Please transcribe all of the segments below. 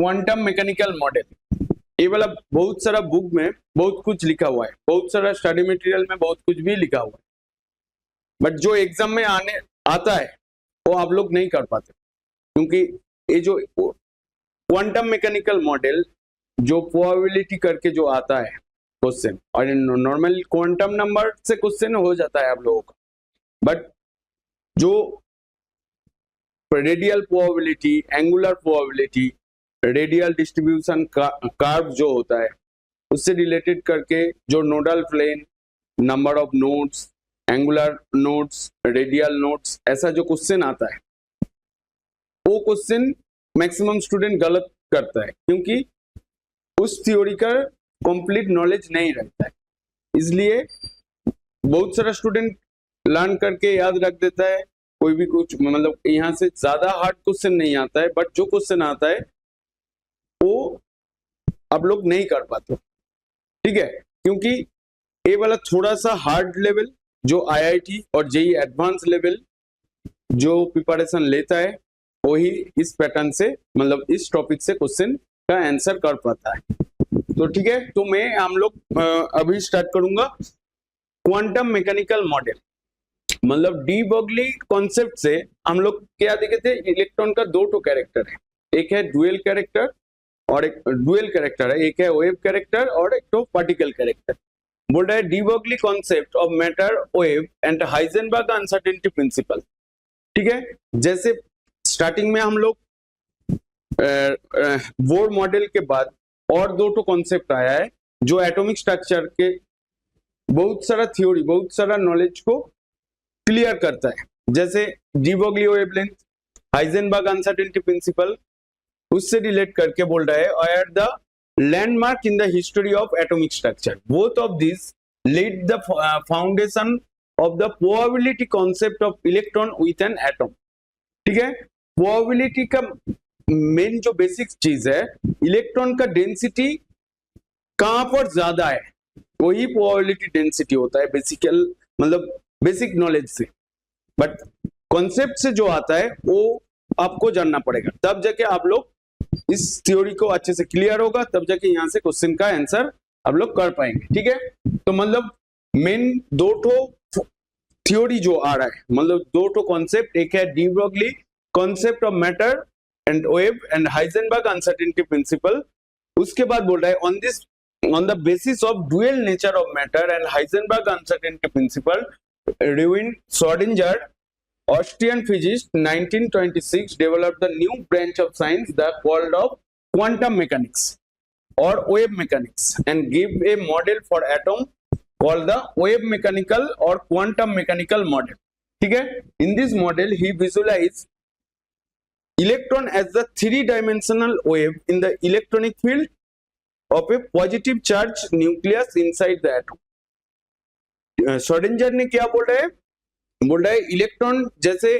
Quantum mechanical model. ये वाला बहुत सारा बुक में बहुत कुछ लिखा हुआ है, बहुत सारा स्टडी मटेरियल में बहुत कुछ भी लिखा हुआ है, बट जो एग्जाम में आने आता है वो आप लोग नहीं कर पाते, क्योंकि ये जो क्वांटम मैकेनिकल मॉडल जो प्रोबेबिलिटी करके जो आता है क्वेश्चन, और नॉर्मल क्वांटम नंबर से क्वेश्चन हो जाता है आप लोगों का, बट जो radial probability, angular probability, radial distribution curve जो होता है उससे रिलेटेड करके जो nodal plane, number of nodes, angular nodes, radial nodes, ऐसा जो क्वेश्चन आता है वो क्वेश्चन मैक्सिमम स्टूडेंट गलत करता है, क्योंकि उस थ्योरी का कंप्लीट नॉलेज नहीं रहता है। इसलिए बहुत सारा स्टूडेंट लर्न करके याद रख देता है, कोई भी कुछ मतलब यहाँ से ज्यादा हार्ड क्वेश्चन नहीं आता है, बट जो क्वेश्चन आता है वो आप लोग नहीं कर पाते, ठीक है, क्योंकि ये वाला थोड़ा सा हार्ड लेवल जो आईआईटी और जेईई एडवांस लेवल जो प्रिपरेशन लेता है वही इस पैटर्न से मतलब इस टॉपिक से क्वेश्चन का आंसर कर पाता है। तो ठीक है, तो मैं हम लोग अभी स्टार्ट करूंगा क्वांटम मैकेनिकल मॉडल। मतलब डी ब्रोगली कॉन्सेप्ट से हम लोग क्या देखे थे, इलेक्ट्रॉन का दो कैरेक्टर है, एक है डुअल कैरेक्टर और एक डुअल कैरेक्टर है, एक है वेव कैरेक्टर और एक तो पार्टिकल कैरेक्टर। बोल रहा है de Broglie concept of matter, wave and Heisenberg uncertainty principal. ठीक है, जैसे स्टार्टिंग में हम लोग बोर मॉडल के बाद और दो कॉन्सेप्ट आया है जो एटॉमिक स्ट्रक्चर के बहुत सारा थ्योरी, बहुत सारा नॉलेज को क्लियर करता है, जैसे de Broglie wavelength, Heisenberg uncertainty principle, उससे रिलेट करके बोल रहा है are the landmark in the history of atomic structure. Both of this led the foundation of the probability concept of electron with an atom. ठीक है, probability का main जो basic चीज है, इलेक्ट्रॉन का डेंसिटी कहां पर ज्यादा है वही प्रोबेबिलिटी डेंसिटी होता है, बेसिकल मतलब बेसिक नॉलेज से। बट कॉन्सेप्ट से जो आता है वो आपको जानना पड़ेगा, तब जाके आप लोग इस थ्योरी को अच्छे से क्लियर होगा, तब जाके यहाँ से क्वेश्चन का आंसर आप लोग कर पाएंगे। ठीक है, तो मतलब मेन दो थ्योरी जो आ रहा है, मतलब दो कॉन्सेप्ट, एक है de Broglie concept of matter and wave and Heisenberg uncertainty principal. उसके बाद बोल रहा है on the basis of dual nature of matter and Heisenberg uncertainty principle, Erwin Schrödinger, Austrian physicist, 1926 developed the new branch of science that called of quantum mechanics or wave mechanics and gave a model for atom called the wave mechanical or quantum mechanical model. ठीक है, in this model he visualized electron as the three-dimensional wave in the electronic field of a positive charge nucleus inside the atom. Schrödinger ने क्या बोल रहा है electron जैसे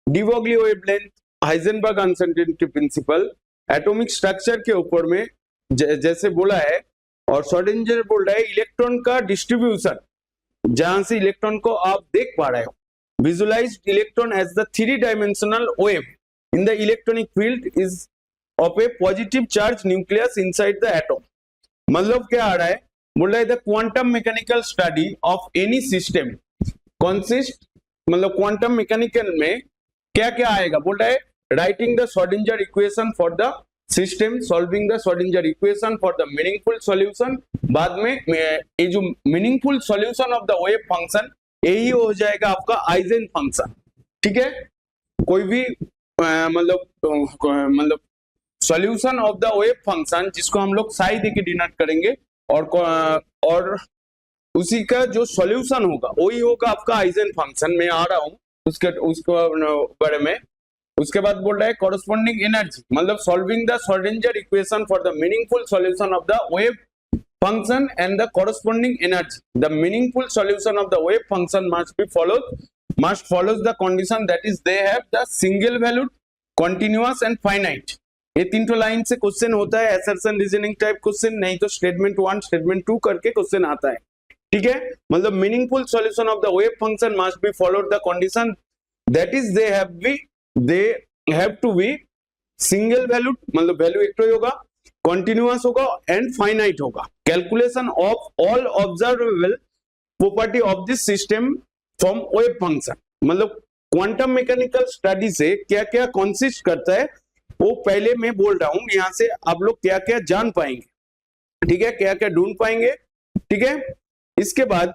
de Broglie wavelength, Heisenberg uncertainty principal, atomic structure के ऊपर में जैसे बोला है, और श्रोडिंजर बोल रहा है इलेक्ट्रॉन का डिस्ट्रीब्यूशन जहां से इलेक्ट्रॉन को आप देख पा रहे हो, visualise electron as the three dimensional wave in the electronic field is of a positive charge nucleus inside the atom. मतलब क्या आ रहा है, बोल रहा है the quantum mechanical study of any system consist, मतलब क्वांटम मैकेनिकल में क्या क्या आएगा, बोल रहा है writing the Schrodinger equation for the system, solving the Schrodinger equation for the meaningful solution, बाद में ये जो meaningful solution of the wave function यही हो जाएगा आपका आइजन फंक्शन। ठीक है, कोई भी मतलब solution of the wave function जिसको हम लोग साई देके डिनोट करेंगे, और उसी का जो सॉल्यूशन होगा वही होगा आपका आइजन फंक्शन। में आ रहा हूँ उसको बारे में। उसके बाद बोल रहा है कॉरेस्पॉन्डिंग एनर्जी, मतलब solving the Schrodinger equation for the meaningful solution of the wave function and the corresponding energy, the meaningful solution of the wave function must follows the condition that is they have the single valued, continuous and finite। ये तीन line से question होता है, assertion reasoning type question, नहीं तो statement 1 statement 2 करके question आता है। ठीक है, मतलब meaningful solution of the wave function must be followed the condition that is they have to be single valued मतलब वैल्यू एक ही होगा, कॉन्टिन्यूअस होगा एंड फाइनाइट होगा। Calculation of all observable property of this system from wave function, मतलब quantum mechanical study से क्या क्या consist करता है वो पहले मैं बोल रहा हूं, यहां से आप लोग क्या क्या जान पाएंगे, ठीक है, क्या क्या ढूंढ पाएंगे, ठीक है। इसके बाद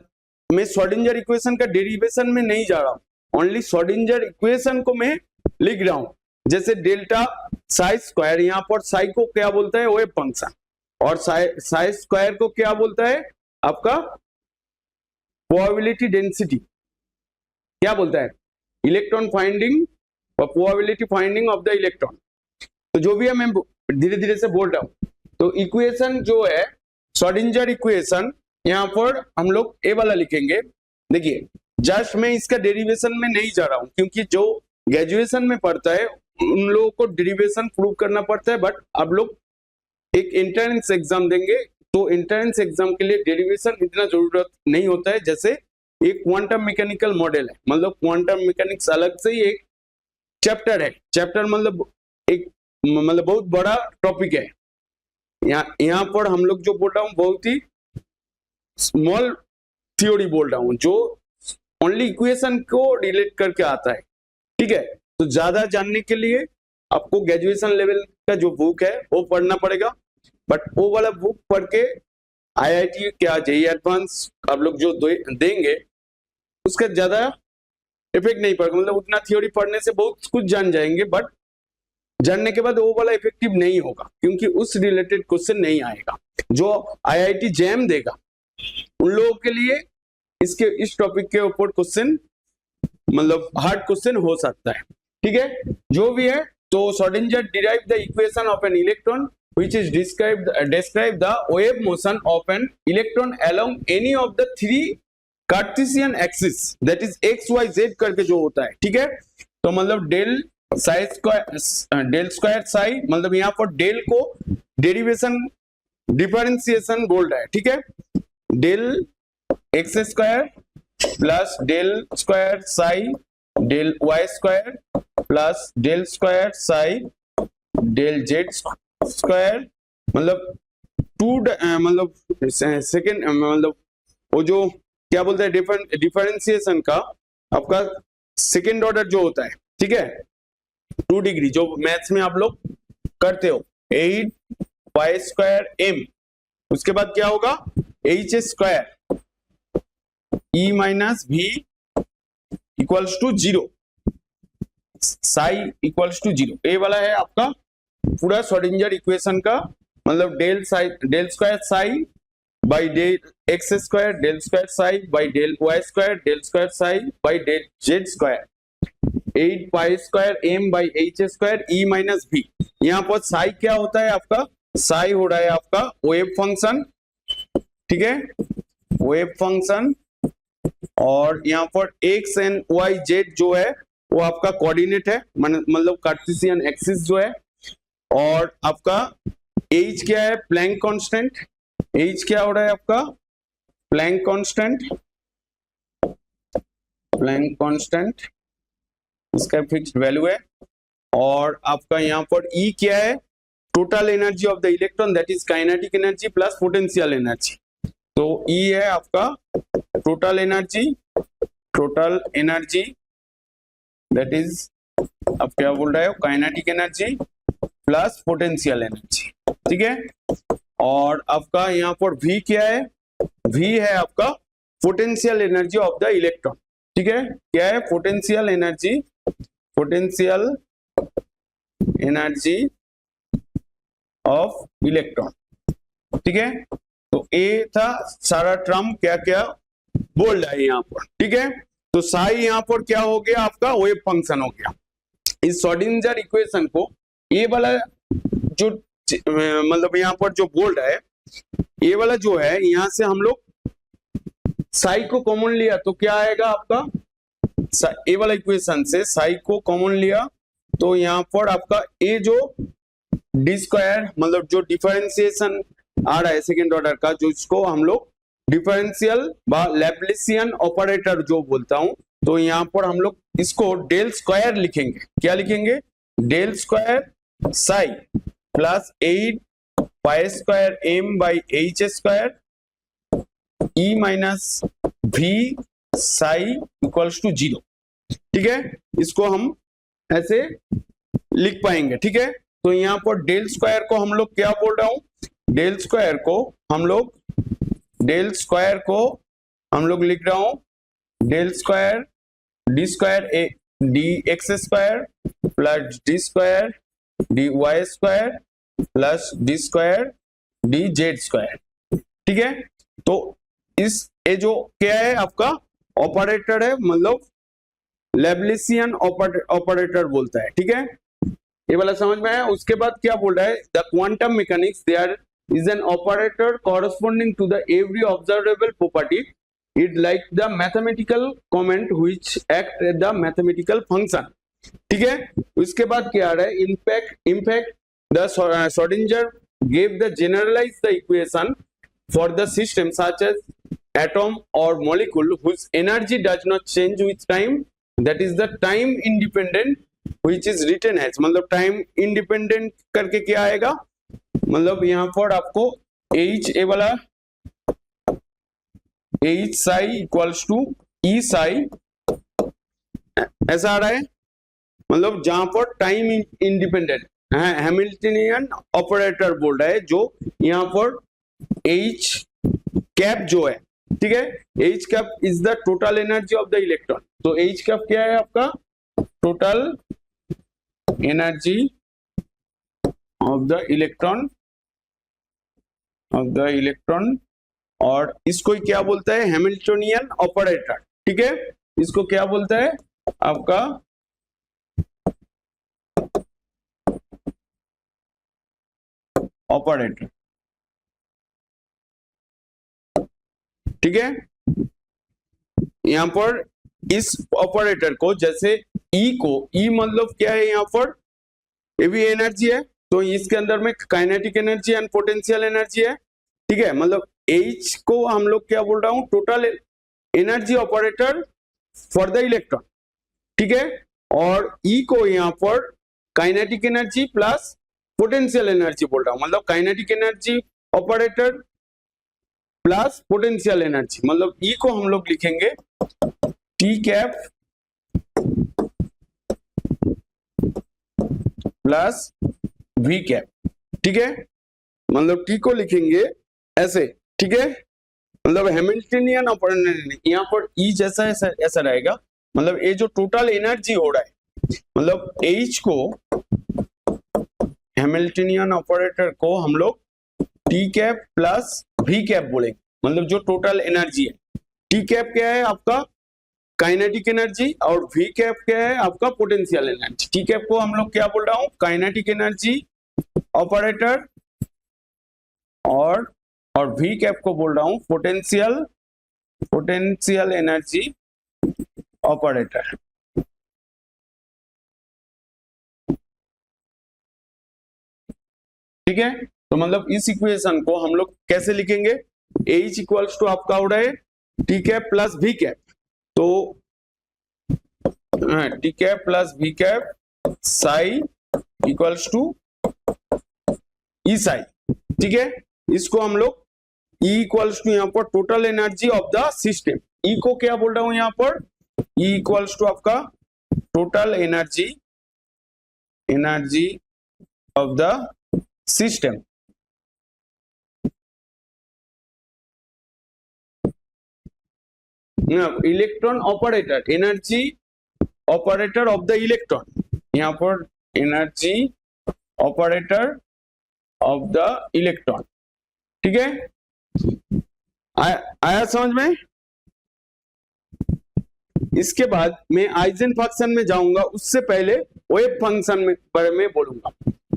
मैं श्रोडिंगर इक्वेशन का डेरिवेशन में नहीं जा रहा हूं, ओनली श्रोडिंगर इक्वेशन को मैं लिख रहा हूं। जैसे डेल्टा साई स्क्वायर, यहां पर साई को क्या बोलता है, वेव फंक्शन, और साई स्क्वायर को क्या बोलता है आपका प्रोबेबिलिटी डेंसिटी, क्या बोलता है, इलेक्ट्रॉन फाइंडिंग और probability finding of the electron. तो जो भी है मैं धीरे धीरे से बोल रहा हूं। तो इक्वेशन जो है श्रोडिंगर इक्वेशन, यहां पर हम लोग ए वाला लिखेंगे। देखिए जस्ट मैं इसका डेरिवेशन में नहीं जा रहा हूं, क्योंकि जो ग्रेजुएशन में पढ़ता है उन लोगों को डेरिवेशन प्रूव करना पड़ता है, बट अब लोग एक एंट्रेंस एग्जाम देंगे तो एंट्रेंस एग्जाम के लिए डेरिवेशन इतना जरूरत नहीं होता है। जैसे एक क्वांटम मैकेनिकल मॉडल है, मतलब क्वांटम मैकेनिक्स अलग से ही एक चैप्टर है, चैप्टर मतलब एक मतलब बहुत बड़ा टॉपिक है। यहाँ पर हम लोग जो बोल रहा हूँ बहुत ही स्मॉल थ्योरी बोल रहा हूँ, जो ओनली इक्वेशन को रिलेट करके आता है, ठीक है। तो ज्यादा जानने के लिए आपको ग्रेजुएशन लेवल का जो बुक है वो पढ़ना पड़ेगा, बट वो वाला बुक पढ़ के आईआईटी क्या जेईई एडवांस आप लोग जो देंगे उसका ज्यादा इफेक्ट नहीं पड़ेगा, मतलब उतना थ्योरी पढ़ने से बहुत कुछ जान जाएंगे, बट जानने के बाद वो वाला इफेक्टिव नहीं होगा, क्योंकि उस रिलेटेड क्वेश्चन नहीं आएगा जो आईआईटी जैम देगा। उन लोगों के लिए इसके इस टॉपिक के ऊपर क्वेश्चन मतलब हार्ड क्वेश्चन हो सकता है, ठीक है। जो भी है तो Schrodinger derive the equation of an electron which is describe the wave motion of an electron along any of the three Cartesian axis, that is x y z करके जो होता है, ठीक है। तो मतलब डेल स्क्वायर साई, मतलब यहाँ पर डेल को डेरिवेशन डिफरेंशिएशन बोल रहा है, ठीक है। Del x square plus del square psi del y square plus del square psi del z square, मतलब मतलब सेकेंड मतलब वो जो क्या बोलते हैं डिफरेंशिएशन का आपका सेकेंड ऑर्डर जो होता है, ठीक है, 2 डिग्री जो मैथ्स में आप लोग करते हो, 8 पाई स्क्वायर एम, उसके बाद क्या होगा h square E minus v equals to 0, psi equals to 0। ये वाला है आपका पूरा श्रोडिंगर इक्वेशन का, मतलब del square psi by del x square del square psi by del y square del square psi by del z square 8 pi square M by H square E minus b. यहाँ पर साई क्या होता है आपका, साई हो रहा है आपका वेव फंक्शन, ठीक है, वेव फंक्शन। और यहाँ पर एक्स एंड वाई जेड जो है वो आपका कोऑर्डिनेट है, मतलब कार्टेशियन एक्सिस जो है। और आपका एच क्या है, प्लैंक कांस्टेंट, एच क्या हो रहा है आपका प्लैंक कांस्टेंट, प्लैंक कांस्टेंट इसका फिक्स्ड वैल्यू है। और आपका यहाँ पर ई क्या है, total energy of the electron, that is kinetic energy plus potential energy. तो ई है आपका टोटल एनर्जी दैट इज आप क्या बोल रहे हो kinetic energy plus potential energy, ठीक है। और आपका यहाँ पर V क्या है, V है आपका potential energy of the electron, ठीक है, क्या है पोटेंशियल एनर्जी ऑफ इलेक्ट्रॉन, ठीक है। तो ए था सारा टर्म क्या क्या बोल रहा है यहाँ पर, ठीक है। तो साई यहाँ पर क्या हो गया आपका वेव फंक्शन हो गया। इस श्रोडिंगर इक्वेशन को ये वाला जो मतलब यहाँ पर जो बोल रहा है ये वाला जो है, यहाँ से हम लोग साई को कॉमन लिया तो क्या आएगा आपका, ये वाला इक्वेशन से साई को कॉमन लिया तो यहाँ पर आपका ए जो डी स्क्वायर मतलब जो डिफरेंशिएशन आ रहा है सेकेंड ऑर्डर का, जो इसको हम लोग डिफरेंशियल व लैप्लासियन ऑपरेटर जो बोलता हूं, तो यहाँ पर हम लोग इसको डेल स्क्वायर लिखेंगे। क्या लिखेंगे, del square psi plus 8 pi square M by H square E minus we psi equals to 0। ठीक है, इसको हम ऐसे लिख पाएंगे। ठीक है, तो यहाँ पर डेल स्क्वायर को हम लोग क्या बोल रहा हूं, डेल स्क्वायर को हम लोग लिख रहा हूं del square d x square plus d square d y square plus d square d z square. ठीक है, तो इस ये जो क्या है आपका ऑपरेटर है, मतलब लेब्लेसियन ऑपरेटर बोलता है। ठीक है, ये वाला समझ में आया। उसके बाद क्या बोल रहा है, the quantum mechanics there is an operator corresponding to the every observable property it like the mathematical comment which act as the mathematical function. ठीक है, उसके बाद क्या आ रहा है, in fact the Schrodinger gave the generalized the equation for the system such as atom or molecule whose energy does not change with time, that is the time independent which is written as, मतलब time independent करके क्या आएगा, मतलब यहाँ पर आपको h ए वाला h psi equals to e psi ऐसा आ रहा है, मतलब जहां पर टाइम इंडिपेंडेंट हैमिल्टनियन ऑपरेटर बोल रहा है, जो यहाँ पर H कैप जो है। ठीक है, H cap is the total energy of the electron. तो H कैप क्या है आपका, total energy of the electron और इसको क्या बोलता है, हैमिल्टनियन ऑपरेटर। ठीक है, इसको क्या बोलता है आपका ऑपरेटर। ठीक है, यहां पर इस ऑपरेटर को जैसे ई मतलब क्या है, यहां पर ये भी एनर्जी है, तो इसके अंदर में kinetic energy and potential energy है। ठीक है, मतलब H को हम लोग क्या बोल रहा हूं, total energy operator for the electron. ठीक है, और E को यहां पर kinetic energy plus potential energy बोल रहा हूं, मतलब kinetic energy operator plus potential energy, मतलब ई को हम लोग लिखेंगे T cap plus V cap. ठीक है, मतलब टी को लिखेंगे ऐसे। ठीक है, मतलब हैमिल्टनियन ऑपरेटर यहाँ पर ई जैसा ऐसा रहेगा, मतलब ये जो टोटल एनर्जी हो रहा है, मतलब H को हैमिल्टनियन ऑपरेटर को हम लोग T cap plus V cap बोलेंगे, मतलब जो टोटल एनर्जी है। टी कैप क्या है आपका काइनेटिक एनर्जी और वी कैप क्या है आपका पोटेंशियल एनर्जी। टी कैप को हम लोग क्या बोल रहा हूं, काइनेटिक एनर्जी ऑपरेटर और वी कैप को बोल रहा हूं पोटेंशियल एनर्जी ऑपरेटर। ठीक है, तो मतलब इस इक्वेशन को हम लोग कैसे लिखेंगे, H इक्वल्स टू आपका हो रहा है T cap plus V cap, तो T cap plus V cap psi equals to E psi. ठीक है, इसको हम लोग E इक्वल्स टू यहाँ पर total energy of the system, E को क्या बोल रहा हूं यहाँ पर, E इक्वल्स टू आपका total energy of the system. Electron operator energy operator of the electron, यहाँ पर energy operator of the electron. ठीक है, आया समझ में। इसके बाद मैं आइजन फंक्शन में जाऊंगा, उससे पहले वेव फंक्शन में बारे में बोलूंगा।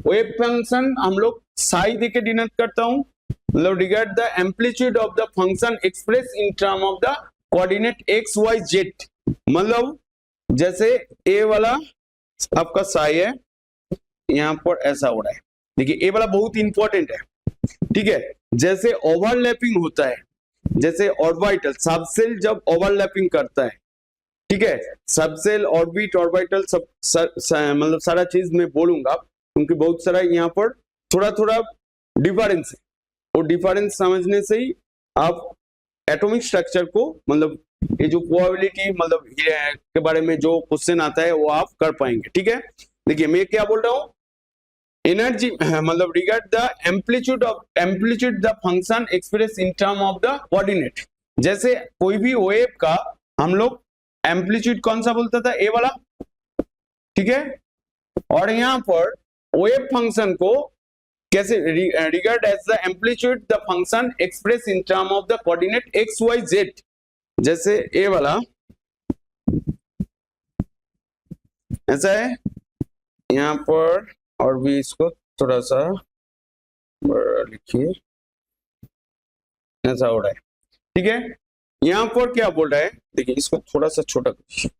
वेव फंक्शन हम लोग साई देके डिनोट करता हूं, मतलब regard the amplitude of the function express in term of the coordinate x y z, मतलब जैसे ए वाला आपका साई है, यहां पर ऐसा हो रहा है। देखिए ए वाला बहुत इंपॉर्टेंट है। ठीक है, जैसे ओवरलैपिंग होता है, जैसे ऑर्बिटल सबसेल जब ओवरलैपिंग करता है, ठीक है, सबसेल ऑर्बिट ऑर्बिटल सब मतलब सारा चीज मैं बोलूंगा, क्योंकि बहुत सारा यहाँ पर थोड़ा थोड़ा डिफरेंस है, और डिफरेंस समझने से ही आप एटॉमिक स्ट्रक्चर को मतलब ये जो प्रोबेबिलिटी मतलब के बारे में जो क्वेश्चन आता है वो आप कर पाएंगे। ठीक है, देखिए मैं क्या बोल रहा हूँ, एनर्जी मतलब regard the amplitude the function express in term of the coordinate. जैसे कोई भी वेव का हम लोग एम्पलीट्यूड कौन सा बोलता था, ए वाला, ठीक है, और यहाँ पर वेव फंक्शन को कैसे regard as the amplitude the function express in term of the coordinate x y z. जैसे ए वाला ऐसा है यहाँ पर, और भी इसको थोड़ा सा बड़ा लिखिए, ऐसा हो रहा है। ठीक है, यहाँ पर क्या बोल रहा है, देखिए इसको थोड़ा सा छोटा करिए,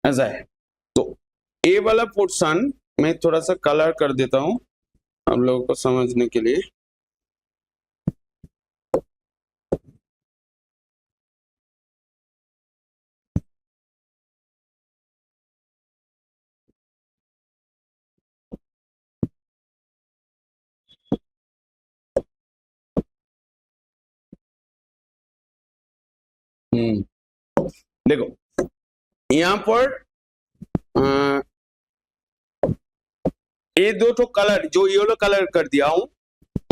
ऐसा है। तो ए वाला पोर्शन मैं थोड़ा सा कलर कर देता हूं आप लोगों को समझने के लिए। देखो यहाँ पर ये दो तो कलर जो येलो कलर कर दिया हूं,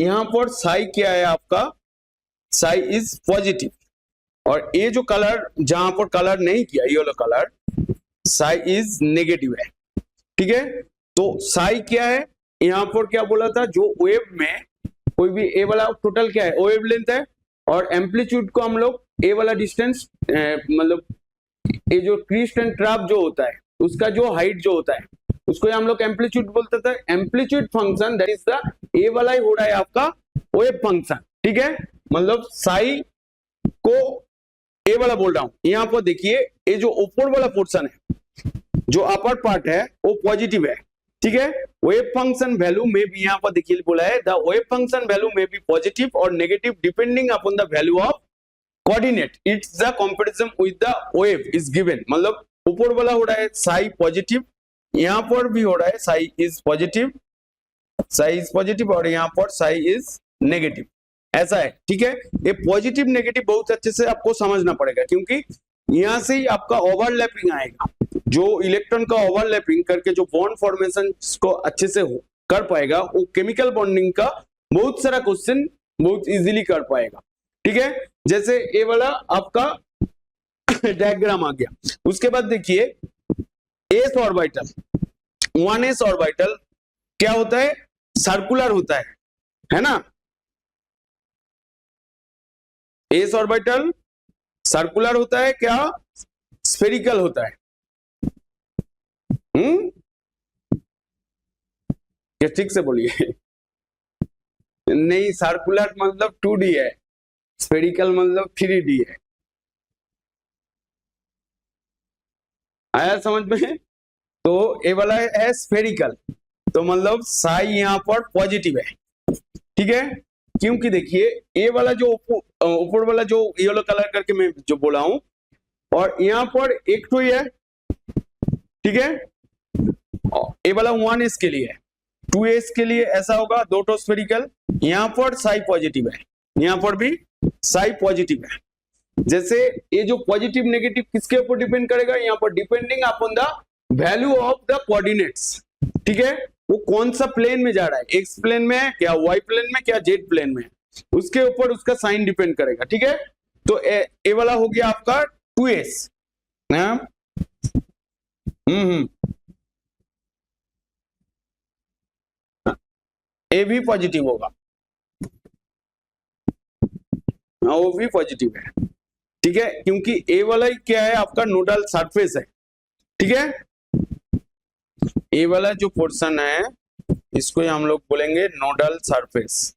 यहाँ पर साई क्या है आपका, साई इज पॉजिटिव, और ये जो कलर जहां पर कलर नहीं किया yellow colour, Sai is negative है। ठीक है, तो साई क्या है, यहाँ पर क्या बोला था, जो वेव में कोई भी ए वाला टोटल क्या है वेव लेंथ है, और एम्पलीट्यूड को हम लोग ए वाला डिस्टेंस मतलब ये जो ट्विस्ट एंड ट्रैप जो होता है उसका जो हाइट जो होता है उसको हम लोग एम्पलीट्यूड बोलते थे। Amplitude function that is the ए वाला ही हो रहा है आपका वेव फंक्शन। ठीक है, मतलब साई को ए वाला बोल रहा हूं। यहाँ पर देखिए ये जो ऊपर वाला पोर्शन है, जो अपर पार्ट है वो पॉजिटिव है। ठीक है, वेव फंक्शन वैल्यू में भी यहाँ पर देखिए बोला है द वेव फंक्शन वैल्यू में भी पॉजिटिव और negative depending upon the value of coordinate, it's the comparison with the wave is given. मतलब ऊपर वाला हो रहा है साई पॉजिटिव, यहाँ पर भी हो रहा है Sai is positive, Sai is positive, और यहाँ पर साई इज नेगेटिव, ऐसा है। ठीक है, ये पॉजिटिव नेगेटिव बहुत अच्छे से आपको समझना पड़ेगा, क्योंकि यहां से ही आपका ओवरलैपिंग आएगा। जो इलेक्ट्रॉन का ओवरलैपिंग करके जो बॉन्ड फॉर्मेशन को अच्छे से कर पाएगा, वो केमिकल बॉन्डिंग का बहुत सारा क्वेश्चन बहुत इजीली कर पाएगा। ठीक है, जैसे ये वाला आपका डायग्राम आ गया। उसके बाद देखिए एस ऑर्बिटल, 1s ऑर्बिटल क्या होता है, सर्कुलर होता है ना। एस ऑर्बिटल सर्कुलर होता है क्या, स्फेरिकल होता है? क्या ठीक से बोलिए। नहीं, सर्कुलर मतलब 2D है, स्फेरिकल मतलब 3D है। आया समझ में? तो ये वाला है स्फेरिकल, तो मतलब साई यहाँ पर पॉजिटिव है। ठीक है, क्योंकि देखिए ये वाला जो ऊपर वाला जो येलो कलर करके मैं जो बोला हूं, और यहाँ पर एक तो ही है। ठीक है, ये वाला 1s के लिए है, 2s के लिए ऐसा होगा, दो तो स्फेरिकल, यहाँ पर साई पॉजिटिव है, यहाँ पर भी साई पॉजिटिव है। जैसे ये जो पॉजिटिव नेगेटिव किसके ऊपर डिपेंड करेगा, यहाँ पर depending upon the value of the coordinates. ठीक है, वो कौन सा प्लेन में जा रहा है, एक्स प्लेन में है क्या, वाई प्लेन में क्या, जेड प्लेन में, उसके ऊपर उसका साइन डिपेंड करेगा। ठीक है, तो ए वाला हो गया आपका 2s। ए भी पॉजिटिव होगा, हाँ वो भी पॉजिटिव है। ठीक है, क्योंकि ए वाला क्या है आपका नोडल सरफेस है। ठीक है, ए वाला जो पोर्शन है इसको हम लोग बोलेंगे नोडल सरफेस।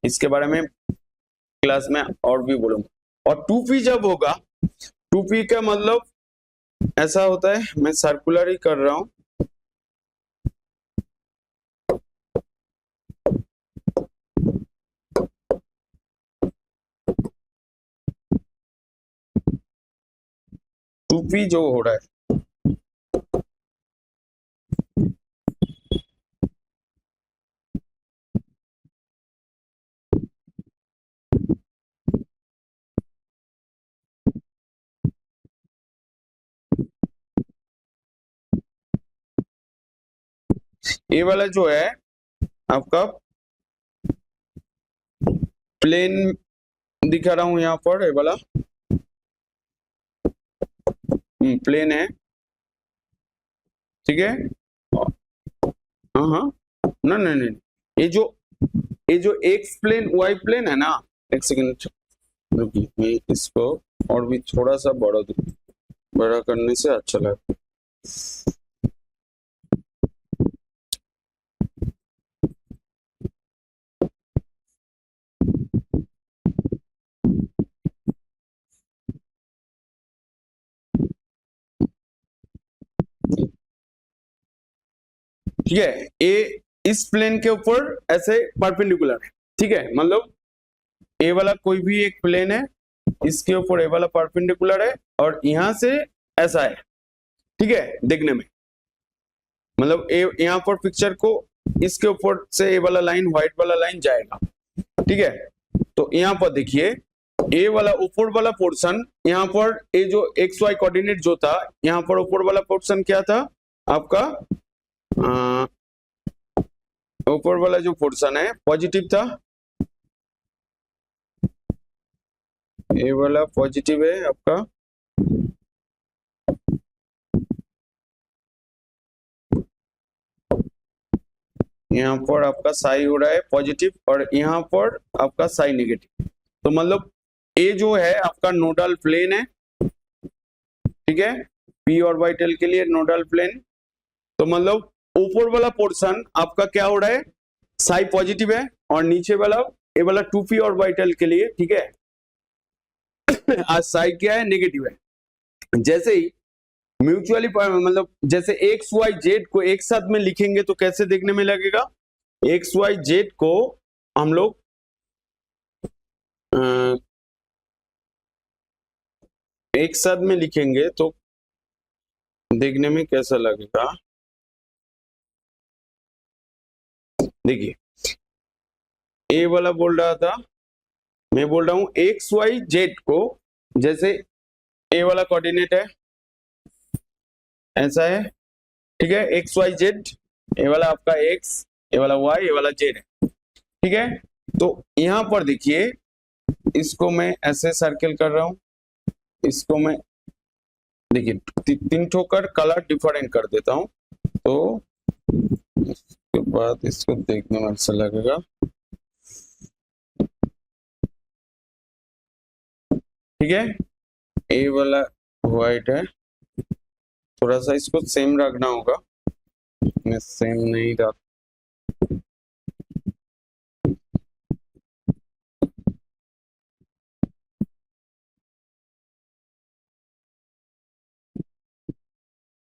इसके बारे में क्लास में और भी बोलूंगा। और 2p जब होगा, 2p का मतलब ऐसा होता है, मैं सर्कुलर ही कर रहा हूं, 2p जो हो रहा है, ये वाला जो है आपका प्लेन दिखा रहा हूं यहाँ पर, ये वाला प्लेन है, ठीक है। हाँ हाँ, ना नहीं नहीं, ये जो एक्स प्लेन वाई प्लेन है ना, एक सेकंड रुकिए, मैं इसको और भी थोड़ा सा बड़ा करने से अच्छा लगता। ठीक है, ए इस प्लेन के ऊपर ऐसे परपेंडिकुलर है, ठीक है, मतलब ए वाला कोई भी एक प्लेन है, इसके ऊपर ए वाला परपेंडिकुलर है और यहां से ऐसा है, ठीक है, देखने में मतलब ए यहाँ पर पिक्चर को इसके ऊपर से ए वाला लाइन, व्हाइट वाला लाइन जाएगा, ठीक है। तो यहाँ पर देखिए, ए वाला ऊपर वाला पोर्शन, यहाँ पर ए जो एक्स वाई कोऑर्डिनेट जो था, यहाँ पर ऊपर वाला पोर्शन क्या था आपका, ऊपर वाला जो पोर्शन है पॉजिटिव था, ये वाला पॉजिटिव है आपका, यहाँ पर आपका साई हो रहा है पॉजिटिव और यहाँ पर आपका साई नेगेटिव। तो मतलब ए जो है आपका नोडल प्लेन है, ठीक है, पी ऑर्बिटल के लिए नोडल प्लेन। तो मतलब ऊपर वाला पोर्शन आपका क्या हो रहा है, साई पॉजिटिव है, और नीचे वाला ए वाला 2p ऑर्बिटल के लिए, ठीक है, आज साई क्या है, नेगेटिव है। जैसे ही म्यूचुअली मतलब जैसे एक्स वाई जेड को एक साथ में लिखेंगे तो कैसे देखने में लगेगा, एक्स वाई जेड को हम लोग एक साथ में लिखेंगे तो देखने में कैसा लगेगा, देखिए ए वाला बोल रहा था, मैं बोल रहा हूं एक्स वाई जेड को, जैसे ए वाला कोऑर्डिनेट है ऐसा है, ठीक है, एक्स वाई जेड, ये वाला आपका एक्स, ये वाला वाई, ये वाला जेड है, ठीक है। तो यहां पर देखिए, इसको मैं ऐसे सर्किल कर रहा हूं, इसको मैं देखिए तीन ठोकर कलर डिफरेंट कर देता हूं, तो इसके बाद इसको देखने में अच्छा लगेगा, ठीक है। ए वाला व्हाइट है, थोड़ा सा इसको सेम रखना होगा, मैं सेम नहीं रख,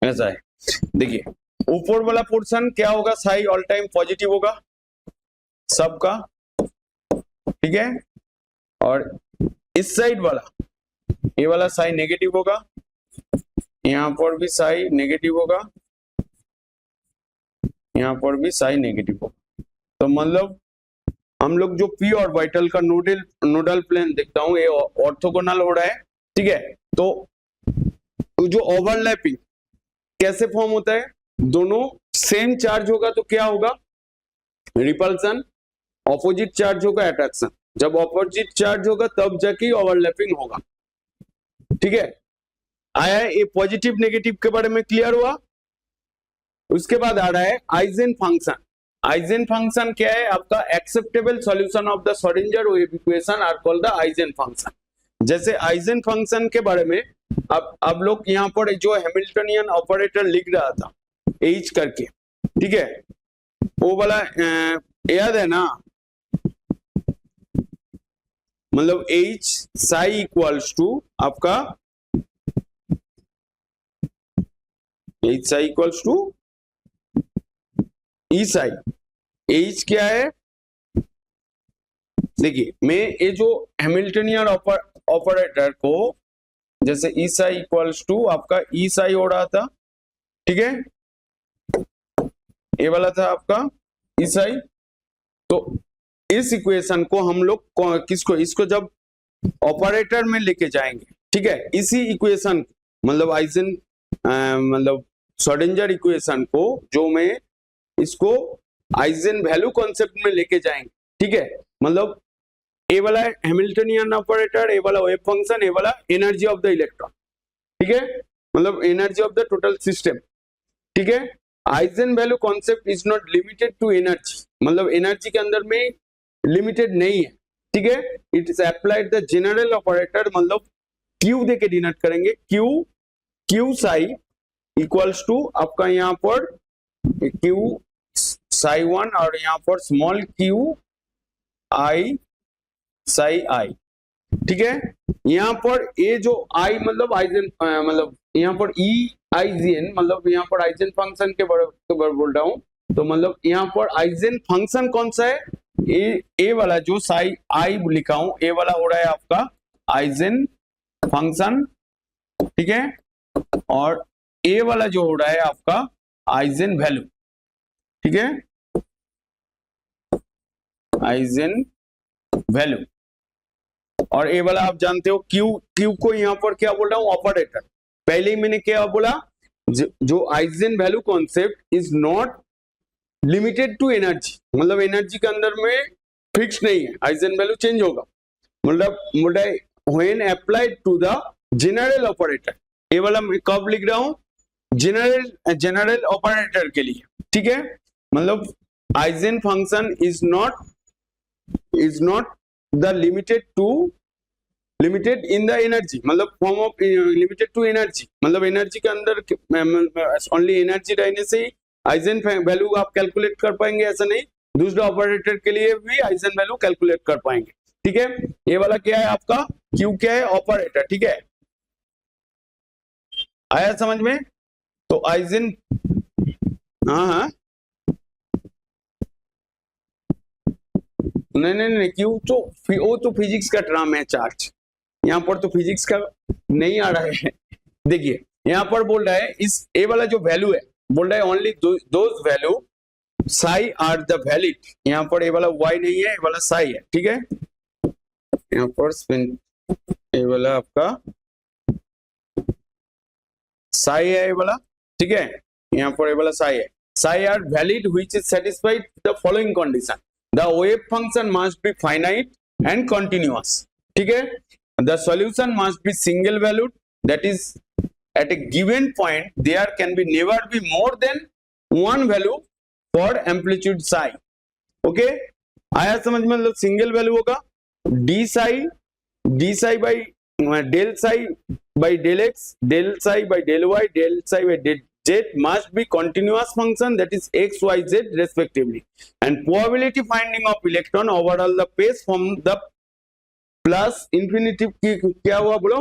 ऐसा है, देखिए ऊपर वाला पोर्शन क्या होगा, साई ऑल टाइम पॉजिटिव होगा सबका, ठीक है, और इस साइड वाला ये वाला साई नेगेटिव होगा, यहाँ पर भी साई नेगेटिव होगा, यहाँ पर भी साई नेगेटिव होगा। तो मतलब हम लोग जो पी ऑर्बिटल का नोडल प्लेन देखता हूँ, ये ऑर्थोगोनल हो रहा है, ठीक है। तो जो ओवरलैपिंग कैसे फॉर्म होता है, दोनों सेम चार्ज होगा तो क्या होगा, रिपल्सन, ऑपोजिट चार्ज होगा अट्रैक्शन, जब ऑपोजिट चार्ज होगा तब जाके ओवरलैपिंग होगा, ठीक है। आया है ये पॉजिटिव नेगेटिव के बारे में क्लियर हुआ। उसके बाद आ रहा है आइजन फंक्शन। आइजन फंक्शन क्या है, आपका acceptable solution of the Schrodinger wave equation are called the eigen function. जैसे आइजन फंक्शन के बारे में अब लोग यहाँ पर जो हैमिल्टनियन ऑपरेटर लिख रहा था एच करके, ठीक है, वो वाला याद है ना, मतलब एच साई इक्वल्स टू आपका H psi equals to E psi, H क्या है, देखिए मैं ये जो हैमिल्टनियन ऑपरेटर को जैसे ई साई इक्वल्स टू आपका ई साई हो रहा था, ठीक है, ये वाला था आपका ई साई। तो इस इक्वेशन को हम लोग किसको, इसको जब ऑपरेटर में लेके जाएंगे, ठीक है, इसी इक्वेशन मतलब आइजन मतलब श्रोडिंगर इक्वेशन को जो मैं इसको आइजन वैल्यू कॉन्सेप्ट में लेके जाएंगे, ठीक है, मतलब ए वाला हैमिल्टनियन ऑपरेटर, ए वाला वेव फंक्शन, ए वाला एनर्जी ऑफ द इलेक्ट्रॉन, ठीक है, मतलब energy of the total system, ठीक है। Eigen value concept is not limited to energy, मतलब एनर्जी के अंदर में लिमिटेड नहीं है, ठीक है। It is applied the general operator, मतलब क्यू दे के डिनोट करेंगे, क्यू साई इक्वल्स टू आपका यहाँ पर क्यू साई 1 और यहाँ पर स्मॉल क्यू आई साई आई, ठीक है। यहाँ पर ये जो आई मतलब आइजन मतलब यहाँ पर ई आइजन मतलब यहाँ पर आइजन फंक्शन के बराबर बोल रहा हूँ, तो मतलब यहाँ पर आइजन फंक्शन कौन सा है, ए वाला जो साई आई लिखा हूं, ए वाला हो रहा है आपका आइजन फंक्शन, ठीक है, और ए वाला जो हो रहा है आपका आइजन वैल्यू, ठीक है, आइजन वैल्यू। और ए वाला आप जानते हो क्यू को यहाँ पर क्या बोल रहा हूं, ऑपरेटर। पहले ही मैंने क्या बोला, जो eigen value concept is not limited to energy, मतलब एनर्जी के अंदर में फिक्स नहीं है, आइजन वैल्यू चेंज होगा, मतलब when applied to the general operator. ये वाला मैं कब लिख रहा हूं, जनरल ऑपरेटर के लिए, ठीक है, मतलब eigen function is not the limited in the energy, मतलब form of limited to energy, मतलब एनर्जी के अंदर ओनली एनर्जी रहने से ही आइजन वैल्यू आप कैलकुलेट कर पाएंगे, ऐसा नहीं, दूसरे ऑपरेटर के लिए भी आइजन वैल्यू कैलकुलेट कर पाएंगे, ठीक है। ये वाला क्या है आपका, क्यू क्या है, ऑपरेटर, ठीक है, आया समझ में। तो आइजन, हाँ नहीं क्यू तो वो तो फिजिक्स का टर्म है चार्ज, यहाँ पर तो फिजिक्स का नहीं आ रहा है। देखिए यहाँ पर बोल रहा है इस ए वाला जो वैल्यू है, बोल रहा है only those value psi R the valid, यहाँ पर ए वाला वाई नहीं है, ए वाला साई है, ठीक है, यहाँ पर ए वाला आपका साई है, ए वाला, ठीक है, यहाँ पर ए वाला साई है, psi R valid which is satisfied the following condition, the wave function must be finite and continuous, ठीक है, the solution must be single valued, that is at a given point there can be never be more than one value for amplitude psi, okay, आया समझ में, मतलब single value होगा d psi by del psi by del x, del psi by del y, del psi by del z must be continuous function, that is x y z respectively, and probability finding of electron overall the phase from the plus infinity की क्या हुआ बोलो,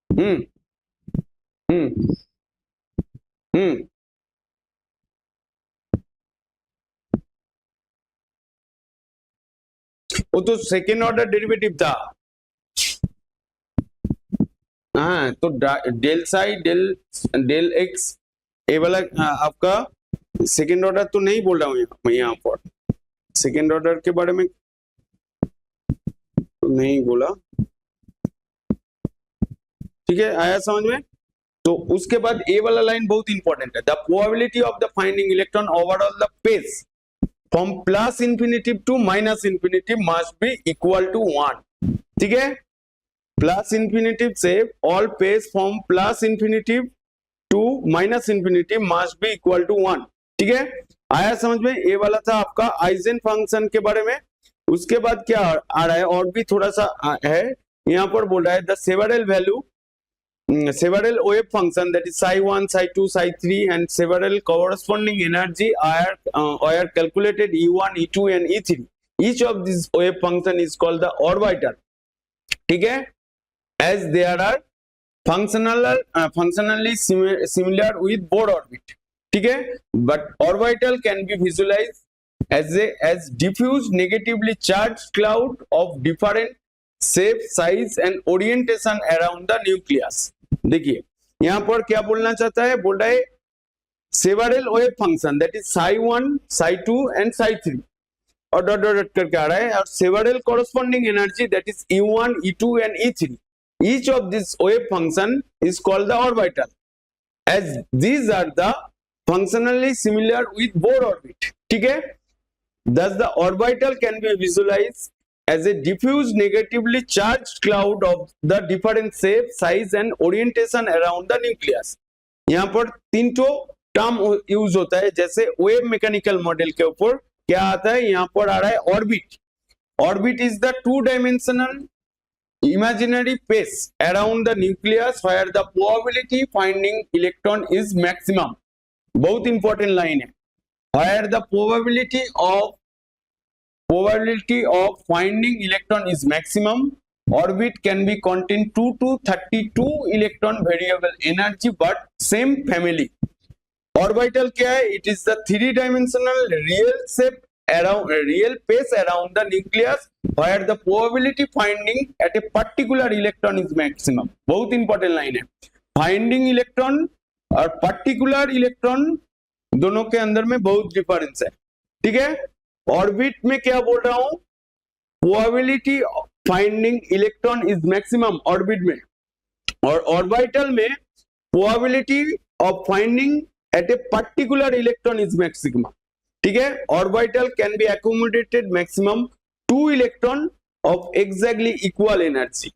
हम्म हम्म हम्म वो तो second order derivative था, हाँ, तो del psi del x ए वाला आपका सेकेंड ऑर्डर तो नहीं बोल रहा हूं यहाँ पर, सेकेंड ऑर्डर के बारे में तो नहीं बोला, ठीक है, आया समझ में। तो उसके बाद ए वाला लाइन बहुत इंपॉर्टेंट है, the probability of the finding electron overall the space from plus infinitive to minus infinitive must be equal to 1, ठीक है, प्लस इंफिनिटिव से all space from plus infinitive to minus infinitive must be equal to 1, ठीक है, आया समझ में। ये वाला था आपका आइजन फंक्शन के बारे में। उसके बाद क्या आ रहा है, और भी थोड़ा सा है, यहाँ पर बोल रहा है the several value several wave function, that is psi 1 psi 2 psi 3 and several corresponding energy are calculated e1 e2 and e3, each of these wave function is called the orbital, ठीक है, as there are functionally similar with Bohr orbit, ठीक है, but orbital can be visualized as diffuse negatively charged cloud of different shape, size and orientation around the nucleus. देखिए यहाँ पर क्या बोलना चाहता है, बोल रहा है several wave function that is psi1, psi2 and psi3 और डॉट डॉट करके आ रहा है, और several corresponding energy that is E1, E2 and E3. Each of this wave function is called the orbital, as these are the functionally similar with Bohr orbit. ठीक है, thus the orbital can be visualized as a diffuse negatively charged cloud of the different shape, size and orientation around the nucleus. यहाँ पर तीन तो term use होता है, जैसे wave mechanical model के ऊपर क्या आता है, यहाँ पर आ रहा है orbit. Orbit is the two dimensional imaginary pace around the nucleus where the probability finding electron is maximum. बहुत इंपॉर्टेंट लाइन है, where the probability of finding electron is maximum. Orbit can be contain 2 to 32 electron variable energy but same family. Orbital क्या है, it is the three dimensional real shape around real pace around the nucleus where the probability finding at a particular electron is maximum. बहुत important line है, finding electron और particular electron दोनों के अंदर में बहुत डिफरेंस है. ठीक है, ऑर्बिट में क्या बोल रहा हूं, probability finding electron is maximum orbit में, और ऑर्बिटल में probability of finding at a particular electron is maximum. ठीक है, orbital can be accommodated maximum 2 electron of exactly equal energy.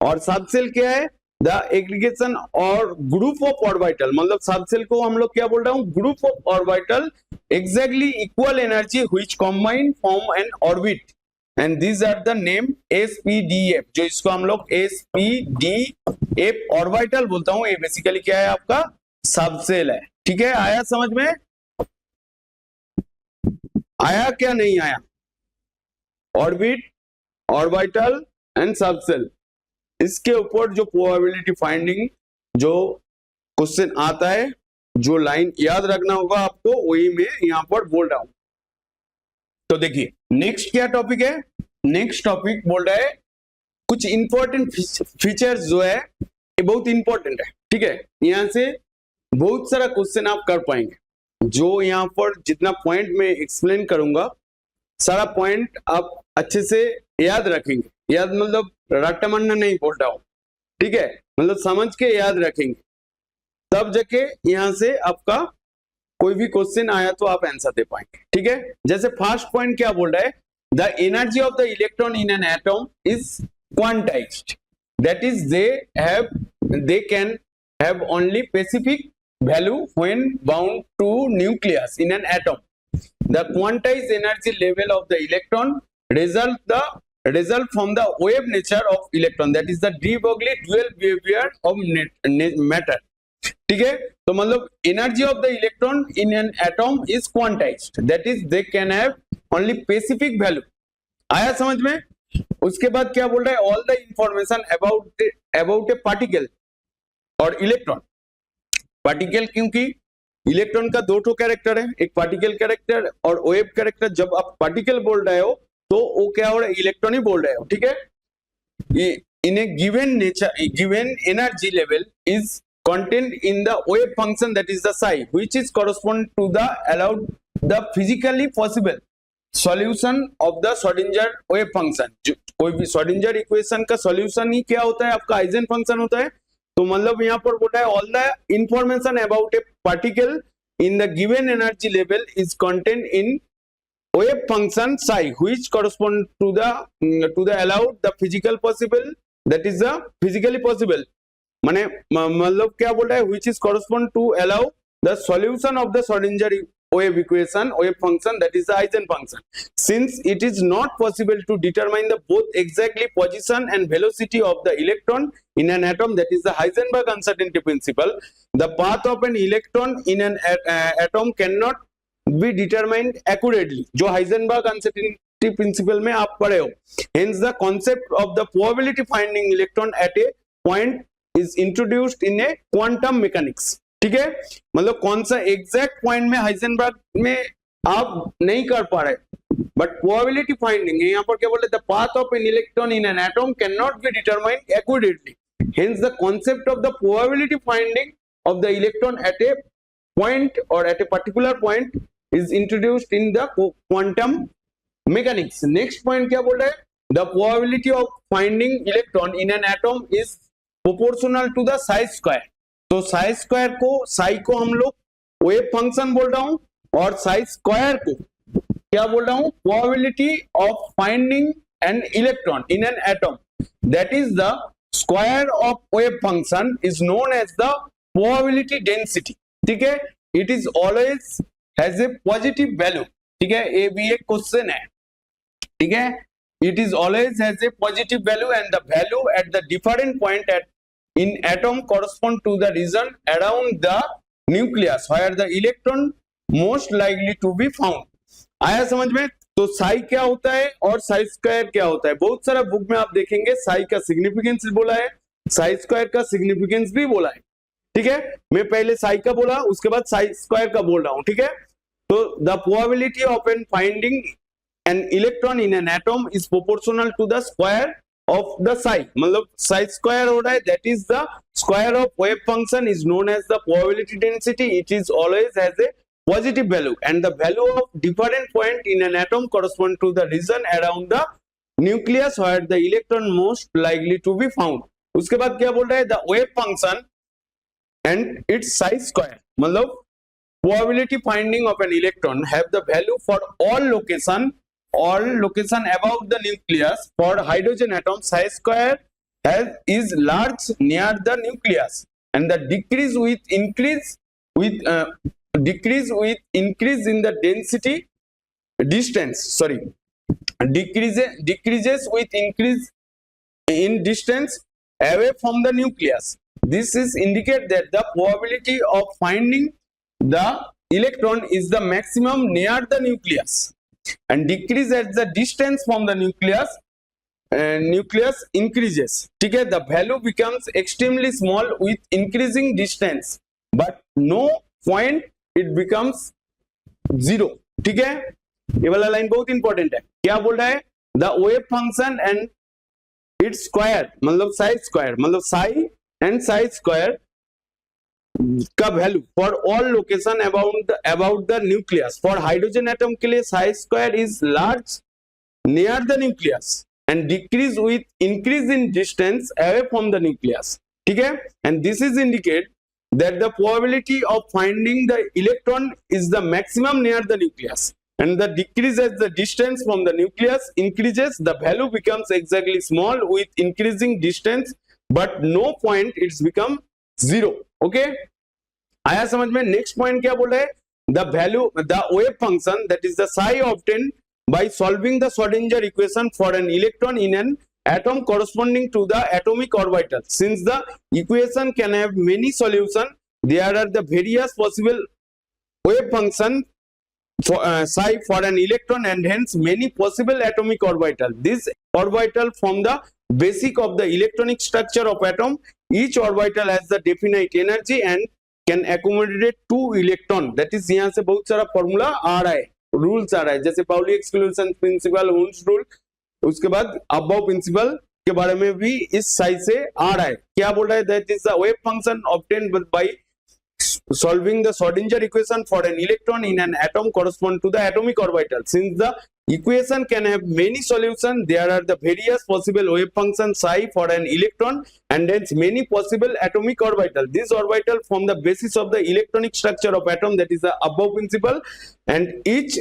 और सबसेल क्या है, द एग्रीगेशन और ग्रुप ऑफ ऑर्बिटल, मतलब सबसेल को हम लोग क्या बोल रहा हूं, group of orbital exactly equal energy which combine form an orbit and these are the name SPDF. जो इसको हम लोग SPDF ऑर्बिटल बोलता हूं, ये बेसिकली क्या है, आपका सबसेल है. ठीक है, आया समझ में, आया क्या नहीं आया, ऑर्बिट, ऑर्बिटल एंड सबसेल, इसके ऊपर जो प्रोबेबिलिटी फाइंडिंग जो क्वेश्चन आता है, जो लाइन याद रखना होगा आपको, वही मैं यहां पर बोल रहा हूं. तो देखिए नेक्स्ट क्या टॉपिक है, नेक्स्ट टॉपिक बोल रहा है कुछ इंपॉर्टेंट फीचर्स जो है ये बहुत इंपॉर्टेंट है. ठीक है, यहां से बहुत सारा क्वेश्चन आप कर पाएंगे. जो यहाँ पर जितना पॉइंट में एक्सप्लेन करूंगा, सारा पॉइंट आप अच्छे से याद रखेंगे. याद मतलब रट्टामन्ना नहीं बोल रहा हूं, ठीक है, मतलब समझ के याद रखेंगे, तब जाके यहाँ से आपका कोई भी क्वेश्चन आया तो आप आंसर दे पाएंगे. ठीक है, जैसे फर्स्ट पॉइंट क्या बोल रहा है, the energy of the electron in an atom is quantized, that is they can have only specific value when bound to nucleus in an atom. The quantized energy level of the electron result from the wave nature of electron, that is the de Broglie dual behavior of matter. ठीक है, तो मतलब energy of the electron in an atom is quantized, that is they can have only specific value. आया समझ में. उसके बाद क्या बोल रहा है, all the information about a particle और इलेक्ट्रॉन. पार्टिकल, क्योंकि इलेक्ट्रॉन का दो ठो कैरेक्टर है, एक पार्टिकल कैरेक्टर और वेव कैरेक्टर. जब आप पार्टिकल बोल रहे हो तो वो क्या हो रहा है, इलेक्ट्रॉन ही बोल रहे हो. ठीक है, in a given nature, given energy level is contained in the wave function that is the psi, which is correspond to the allowed the physically possible solution of the Schrodinger wave function. कोई भी Schrodinger equation का solution ही क्या होता है, आपका eigen function होता है. तो मतलब यहाँ पर बोला है all the information about A particle in the given energy level is content in wave function psi which correspond to the allowed the physical possible, that is the physically possible, माने मतलब क्या बोल रहा है, which is correspond to allow the solution of the Schrodinger wave equation, wave function, that is the Eigen function. Since it is not possible to determine the both exactly position and velocity of the electron in an atom, that is the Heisenberg uncertainty principle, the path of an electron in an atom cannot be determined accurately. जो Heisenberg uncertainty principle में आप पढ़े हो. Hence the concept of the probability finding electron at a point is introduced in a quantum mechanics. ठीक है, मतलब कौन सा एग्जैक्ट पॉइंट में हाइजेनबर्ग में आप नहीं कर पा रहे, बट प्रोबेबिलिटी फाइंडिंग यहाँ पर क्या बोलते हैं, the path of an electron in an atom can not be determined accurately, hence the concept of the probability finding of the electron at a point और at a particular point is introduced in the quantum mechanics. Next point क्या बोल रहा है, the probability of finding electron in an atom is proportional to the psi square. तो psi square को, साई को हम लोग वेव फंक्शन बोल रहा हूं, और साई स्क्वायर को क्या बोल रहा हूं, probability of finding an electron in an atom, that is the square of wave function is known as the probability density. ठीक है, it is always has a positive value. ठीक है, ये भी एक क्वेश्चन है। ठीक है, it is always has a positive value and the value at the different point at in atom correspond to the region around the nucleus where the electron most likely to be found। आया समझ में? तो साई क्या होता है और Sai square क्या होता है, बहुत सारा बुक में आप देखेंगे साई का सिग्निफिकेंस बोला है, साई स्क्वायर का सिग्निफिकेंस भी बोला है। ठीक है, मैं पहले साई का बोला, उसके बाद साई स्क्वायर का बोल रहा हूं। ठीक है, तो the probability of an finding an electron in an atom is proportional to the square of the psi, मतलब psi square हो रहा है, that is the square of wave function is known as the probability density। It is always has a positive value and the value of different point in an atom correspond to the region around the nucleus where the electron most likely to be found। उसके बाद क्या बोल रहा है, the wave function and its psi square, मतलब probability finding of an electron have the value for all location above the nucleus। for hydrogen atom psi square is large near the nucleus and the decrease with increase in the density distance, sorry, decreases with increase in distance away from the nucleus। this is indicate that the probability of finding the electron is the maximum near the nucleus and decrease as the distance from the nucleus increases। ठीक है, the value becomes extremely small with increasing distance but no point it becomes zero। ठीक है, ये वाला line बहुत important है। क्या बोल रहा है, the wave function and its square, मतलब psi square, मतलब psi and psi square का value for all location about the nucleus. For hydrogen atom के लिए Sai square is large near the nucleus and decrease with increase in distance away from the nucleus. ठीक है, and this is indicate that the probability of finding the electron is the maximum near the nucleus and the decrease as the distance from the nucleus increases, the value becomes exactly small with increasing distance but no point it's become zero। Okay, आया समझ में? Next point क्या बोल रहे हैं, the value the wave function that is the Sai obtained by solving the Schrodinger equation for an electron in N atom corresponding to the atomic orbital। since the equation can have many solutions, there are the various possible wave function for psi for an electron and hence many possible atomic orbital। this orbital form the basic of the electronic structure of atom। each orbital has the definite energy and can accommodate 2 electron। that is यहाँ से बहुत सारा formula आ रहा है, rules आ रहा है, जैसे Pauli exclusion principle, Hund's rule, उसके बाद अबव प्रिंसिपल के बारे में भी इस साइड से आ रहा है। क्या बोल रहा है, that is the wave function obtained by solving the Schrodinger equation for an electron in an atom correspond to the atomic orbital। since the equation can have many solutions, there are the various possible wave function psi for an electron and hence many possible atomic orbital। this orbital form the basis of the electronic structure of atom, that is the above principle, and each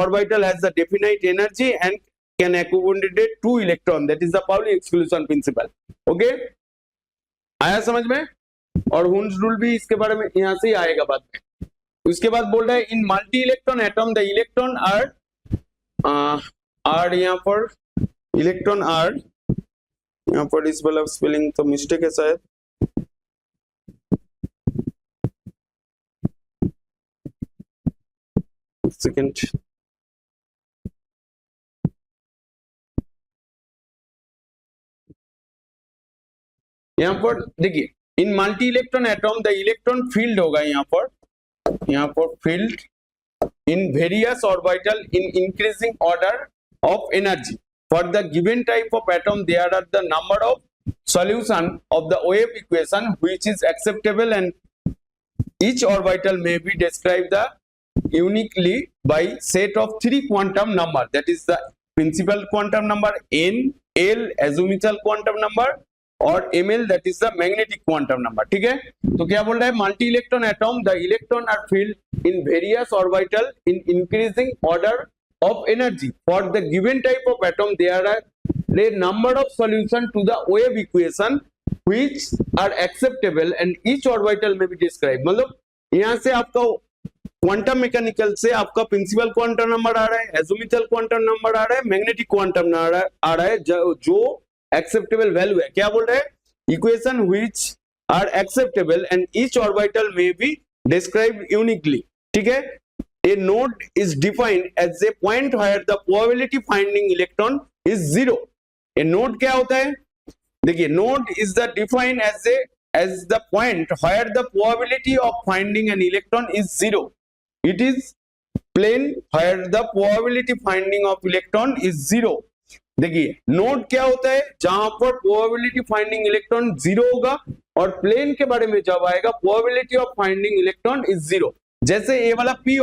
orbital has the definite energy and can accommodate 2 electron, that is the Pauli exclusion principle। okay, आया समझ में? और Hund's rule भी इसके बारे में यहां से ही आएगा बाद में। उसके बाद बोल रहा है in multi electron atom the electron are यहाँ पर इलेक्ट्रॉन आर, यहाँ पर इस वाला स्पेलिंग तो मिस्टेक है शायद, सेकंड, यहाँ पर देखिए in multi electron atom the electron field होगा, यहाँ पर field in various orbital in increasing order of energy. For the given type of atom, there are the number of solution of the wave equation which is acceptable, and each orbital may be described the uniquely by set of three quantum number, that is the principal quantum number n, l azimuthal quantum number और ml that is the magnetic quantum number. ठीक है, तो क्या बोल रहा है, multi electron atom, the electron are filled in various orbital in increasing order of energy. For the given type of atom, there are a number of solutions to the wave equation which are acceptable and each orbital may be described. मतलब यहाँ से आपका quantum mechanical से आपका principal quantum number आ रहा है, azimuthal quantum number आ रहा है, मैग्नेटिक क्वांटम आ रहा है जो एक्सेप्टेबल वैल्यू है. क्या बोल रहे हैं, equation which are acceptable and each orbital में बी डिस्क्राइब यूनिकली. ठीक है, a node is defined as a point where the probability finding electron is zero. a node क्या होता है, देखिए node is the defined as the point where the probability of finding an electron is zero. It is plane where the probability finding of electron is zero. देखिए node क्या होता है, जहां पर probability finding electron zero होगा, और plane के बारे में जब आएगा probability of finding electron is zero. जैसे ये वाला p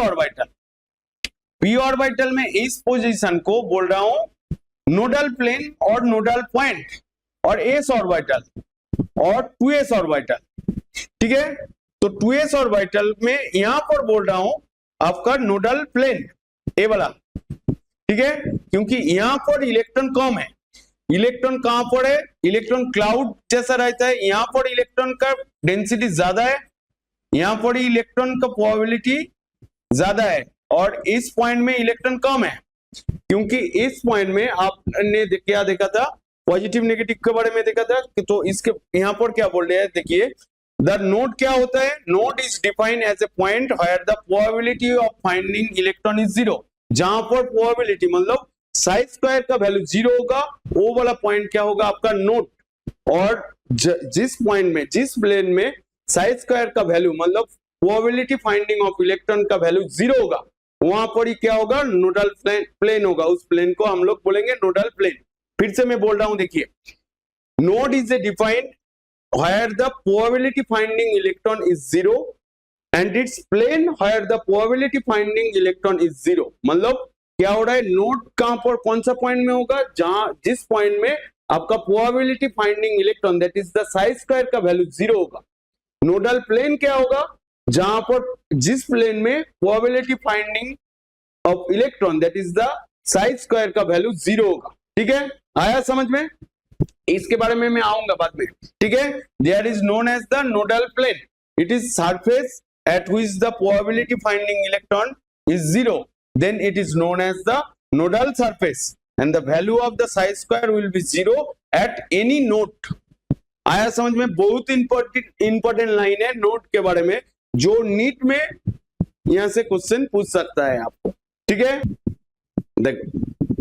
ऑर्बिटल में इस पोजीशन को बोल रहा हूं नोडल प्लेन और नोडल पॉइंट, और s ऑर्बिटल और 2s ऑर्बिटल. ठीक है, तो 2s ऑर्बिटल में यहां पर बोल रहा हूं आपका नोडल प्लेन ए वाला. ठीक है, क्योंकि यहां पर इलेक्ट्रॉन कम है. इलेक्ट्रॉन कहां पर है, इलेक्ट्रॉन क्लाउड जैसा रहता है, यहां पर इलेक्ट्रॉन का डेंसिटी ज्यादा है, यहां पर इलेक्ट्रॉन का प्रोबेबिलिटी ज्यादा है, और इस पॉइंट में इलेक्ट्रॉन कम है. क्योंकि इस पॉइंट में आपने क्या देखा था, पॉजिटिव नेगेटिव के बारे में देखा था. तो इसके यहां पर क्या बोल रहे हैं, देखिए द नोड क्या होता है, node is defined as a point where the probability of finding electron is zero. जहां पर प्रोबेबिलिटी मतलब साई स्क्वायर का वैल्यू जीरो होगा, वो वाला पॉइंट क्या होगा आपका नोड. और जिस पॉइंट में, जिस प्लेन में साई स्क्वायर का वैल्यू मतलब प्रोबेबिलिटी फाइंडिंग ऑफ इलेक्ट्रॉन का वैल्यू जीरो होगा, वहां पर ही क्या होगा, नोडल प्लेन होगा. उस प्लेन को हम लोग बोलेंगे नोडल प्लेन. फिर से मैं बोल रहा हूं, देखिए node is a defined where the probability finding electron is zero and it's plane where the probability finding electron is zero. मतलब क्या हो रहा है, नोड कहां पर कौन सा पॉइंट में होगा, जहां जिस पॉइंट में आपका probability finding electron that is the psi square का वैल्यू जीरो होगा. नोडल प्लेन क्या होगा, जहां पर जिस प्लेन में probability finding of electron that is the psi square का वैल्यू जीरो होगा. ठीक है, आया समझ में, इसके बारे में मैं आऊंगा बाद में. ठीक है, there is known as the nodal plane. It is surface at which the probability finding electron is zero, then it is known as the nodal surface and the value of the psi square will be zero at any node. आया समझ में, बहुत important line है node के बारे में, जो NEET में यहां से क्वेश्चन पूछ सकता है आपको. ठीक है, देख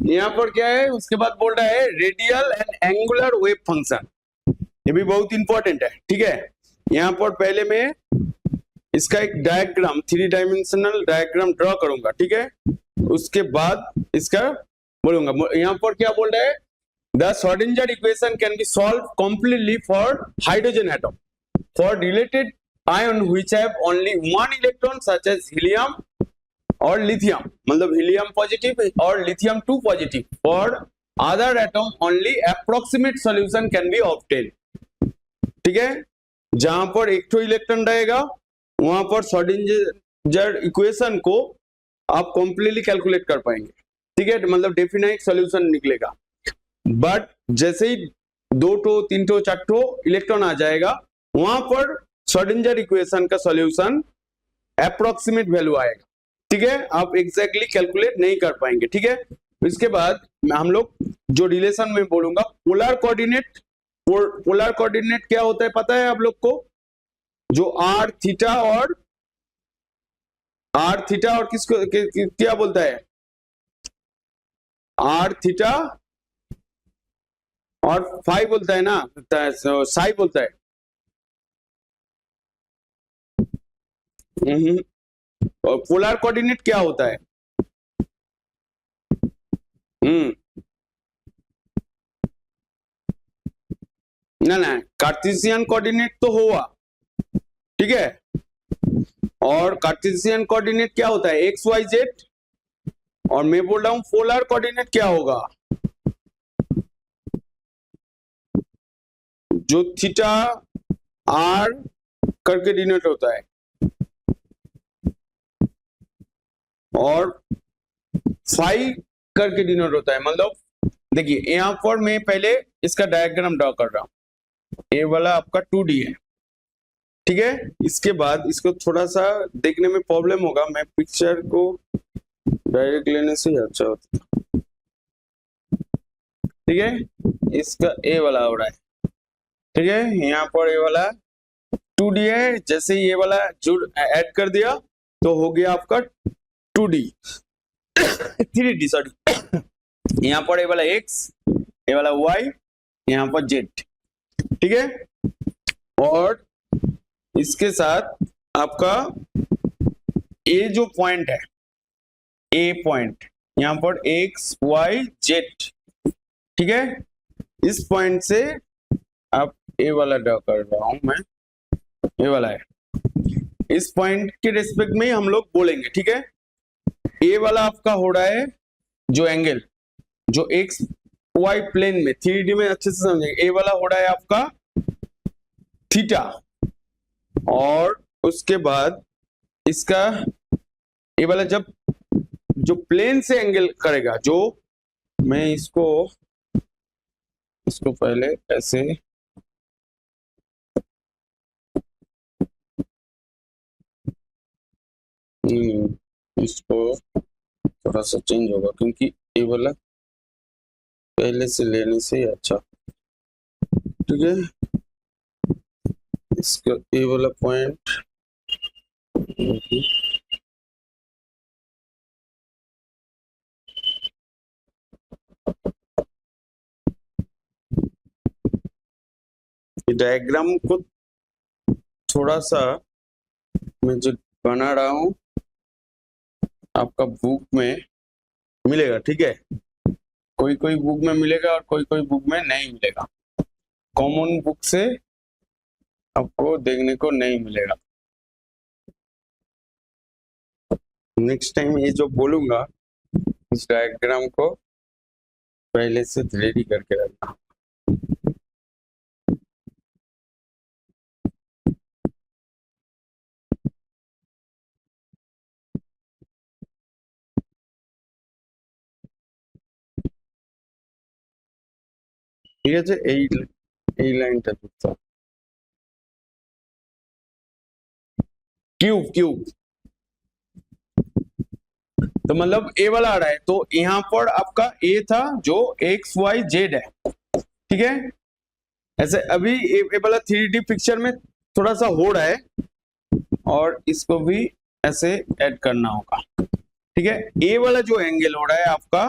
यहां पर क्या है, उसके बाद बोल रहा है radial and angular wave function. ये भी बहुत इंपॉर्टेंट है. ठीक है, यहां पर पहले मैं इसका एक डायग्राम, 3 डायमेंशनल डायग्राम ड्रॉ करूंगा. ठीक है, उसके बाद इसका बोलूंगा. यहां पर क्या बोल रहा है, the Schrodinger equation can be solved completely for hydrogen atom for related ion which have only one electron such as helium or lithium, मतलब helium positive और lithium 2 positive. For other atom only approximate solution can be obtained. ठीक है, जहां पर एक तो electron रहेगा वहां पर Schrodinger इक्वेशन को आप कंप्लीटली कैलकुलेट कर पाएंगे. ठीक है, मतलब डेफिनेट सॉल्यूशन निकलेगा. बट जैसे ही 2 टो 3 टो 4 टो इलेक्ट्रॉन आ जाएगा, वहां पर श्रोडिंगर इक्वेशन का सॉल्यूशन अप्रोक्सीमेट वैल्यू आएगा. ठीक है, आप एग्जैक्टली कैलकुलेट नहीं कर पाएंगे. ठीक है, इसके बाद हम लोग जो रिलेशन में बोलूंगा, पोलर कोऑर्डिनेट. पोलर कोऑर्डिनेट क्या होता है पता है आप लोग को, जो आर थीटा और किसको क्या बोलता है, आर थीटा और फाई बोलता है ना, साई बोलता है. और पोलर कोऑर्डिनेट क्या होता है? ना ना, कार्टेशियन कोऑर्डिनेट तो हुआ, ठीक है। और कार्टेशियन कोऑर्डिनेट क्या होता है? X y z. और मैं बोल रहा हूं पोलर कोऑर्डिनेट क्या होगा? जो थीटा आर करके डिनोट होता है और फाई करके डिनोट होता है। मतलब देखिए यहां पर मैं पहले इसका डायग्राम ड्रॉ कर रहा हूं। ये वाला आपका 2D है, ठीक है। इसके बाद इसको थोड़ा सा देखने में प्रॉब्लम होगा, मैं पिक्चर को डायरेक्ट लेने से अच्छा होता, ठीक है। इसका ए वाला हो रहा है, ठीक है। यहाँ पर ये वाला 2D है, जैसे ये वाला जुड़ ऐड कर दिया तो हो गया आपका 2D 3D सॉरी। यहाँ पर ये वाला x, ये वाला y, यहाँ पर z, ठीक है। और इसके साथ आपका ये जो पॉइंट है, ए पॉइंट, यहाँ पर x y z, ठीक है। इस पॉइंट से आप ए वाला ड्रॉ कर रहा हूं मैं, ये वाला है। इस पॉइंट के रिस्पेक्ट में हम लोग बोलेंगे, ठीक है। ए वाला आपका हो रहा है जो एंगल, जो एक्स वाई प्लेन में 3D में अच्छे से समझेंगे, ए वाला हो रहा है आपका थीटा। और उसके बाद इसका ए वाला जब जो प्लेन से एंगल करेगा, जो मैं इसको पहले ऐसे इसको थोड़ा सा चेंज होगा क्योंकि ये वाला पहले से लेने से अच्छा, ठीक है। इसका ये वाला पॉइंट डायग्राम को थोड़ा सा मैं जो बना रहा हूं आपका बुक में मिलेगा, ठीक है। कोई कोई बुक में मिलेगा और कोई कोई बुक में नहीं मिलेगा। कॉमन बुक से आपको देखने को नहीं मिलेगा। नेक्स्ट टाइम ये जो बोलूंगा इस डायग्राम को पहले से रेडी करके रखना। ঠিক আছে, এই লাইনটা করতে হবে। क्यूब क्यूब तो मतलब ए वाला आ रहा है, तो यहाँ पर आपका ए था जो एक्स वाई जेड है, ठीक है। ऐसे अभी ए वाला 3D पिक्चर में थोड़ा सा हो रहा है और इसको भी ऐसे ऐड करना होगा, ठीक है। ए वाला जो एंगल हो रहा है आपका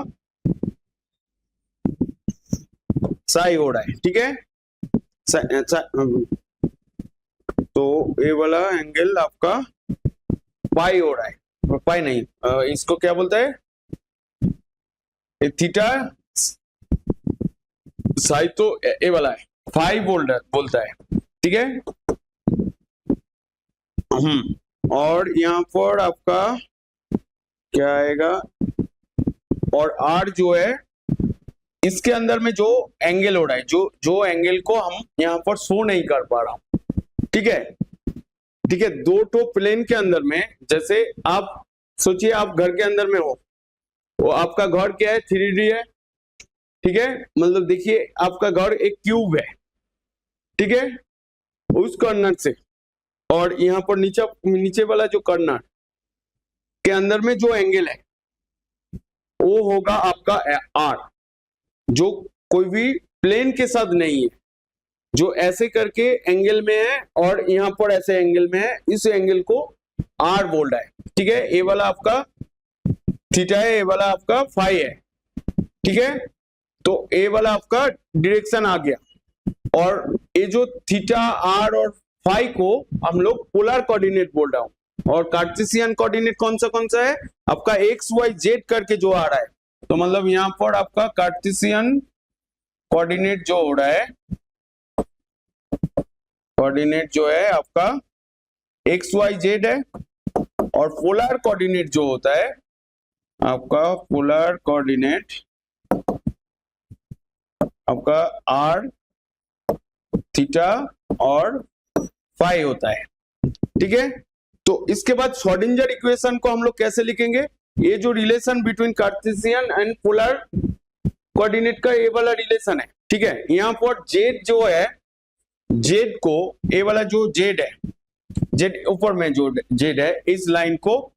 साई हो रहा है, ठीक है। तो ए वाला एंगल आपका पाई हो रहा है, पाई नहीं, इसको क्या बोलता है, थीटा साई, तो ए वाला है फाई बोलता है, ठीक है। और यहाँ पर आपका क्या आएगा, और आर जो है इसके अंदर में जो एंगल हो रहा है, जो एंगल को हम यहाँ पर शो नहीं कर पा रहा हूं, ठीक है। ठीक है, दो तो प्लेन के अंदर में, जैसे आप सोचिए आप घर के अंदर में हो, वो आपका घर क्या है, 3D है, ठीक है। मतलब देखिए आपका घर एक क्यूब है, ठीक है। उस कॉर्नर से और यहाँ पर नीचे वाला जो कॉर्नर के अंदर में जो एंगल है वो होगा आपका आर, जो कोई भी प्लेन के साथ नहीं है, जो ऐसे करके एंगल में है और यहाँ पर ऐसे एंगल में है, इस एंगल को आर बोल रहा है, ठीक है। ए वाला आपका थीटा है, ए वाला आपका फाई है, ठीक है। तो ए वाला आपका डायरेक्शन आ गया, और ये जो थीटा आर और फाई को हम लोग पोलर कोऑर्डिनेट बोल रहा हूं, और कार्टेशियन कोऑर्डिनेट कौन सा है आपका एक्स वाई जेड करके जो आ रहा है, तो मतलब यहाँ पर आपका कार्टेशियन कोऑर्डिनेट जो हो रहा है, कोऑर्डिनेट जो है आपका एक्स वाई जेड है, और पोलर कोऑर्डिनेट जो होता है आपका पोलर कोऑर्डिनेट आपका आर थीटा और फाई होता है। ठीक है, तो इसके बाद श्रोडिंगर इक्वेशन को हम लोग कैसे लिखेंगे, ये जो relation between Cartesian and polar coordinate का ये वाला रिलेशन है। ठीक है, यहाँ पर जेड जो है, जेड को ये वाला जो जेड है, जेड ऊपर में जो जेड है, इस लाइन को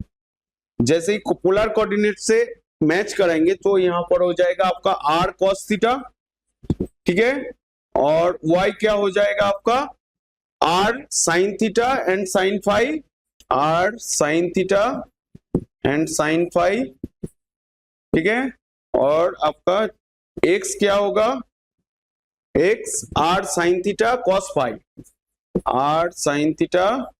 जैसे ही पोलर कोऑर्डिनेट से मैच करेंगे तो यहाँ पर हो जाएगा आपका आर कॉस थीटा। ठीक है, और y क्या हो जाएगा आपका r sine theta and sine phi, r sine theta and sine phi. ठीक है, और आपका x क्या होगा, x r sine theta cos phi, r sine theta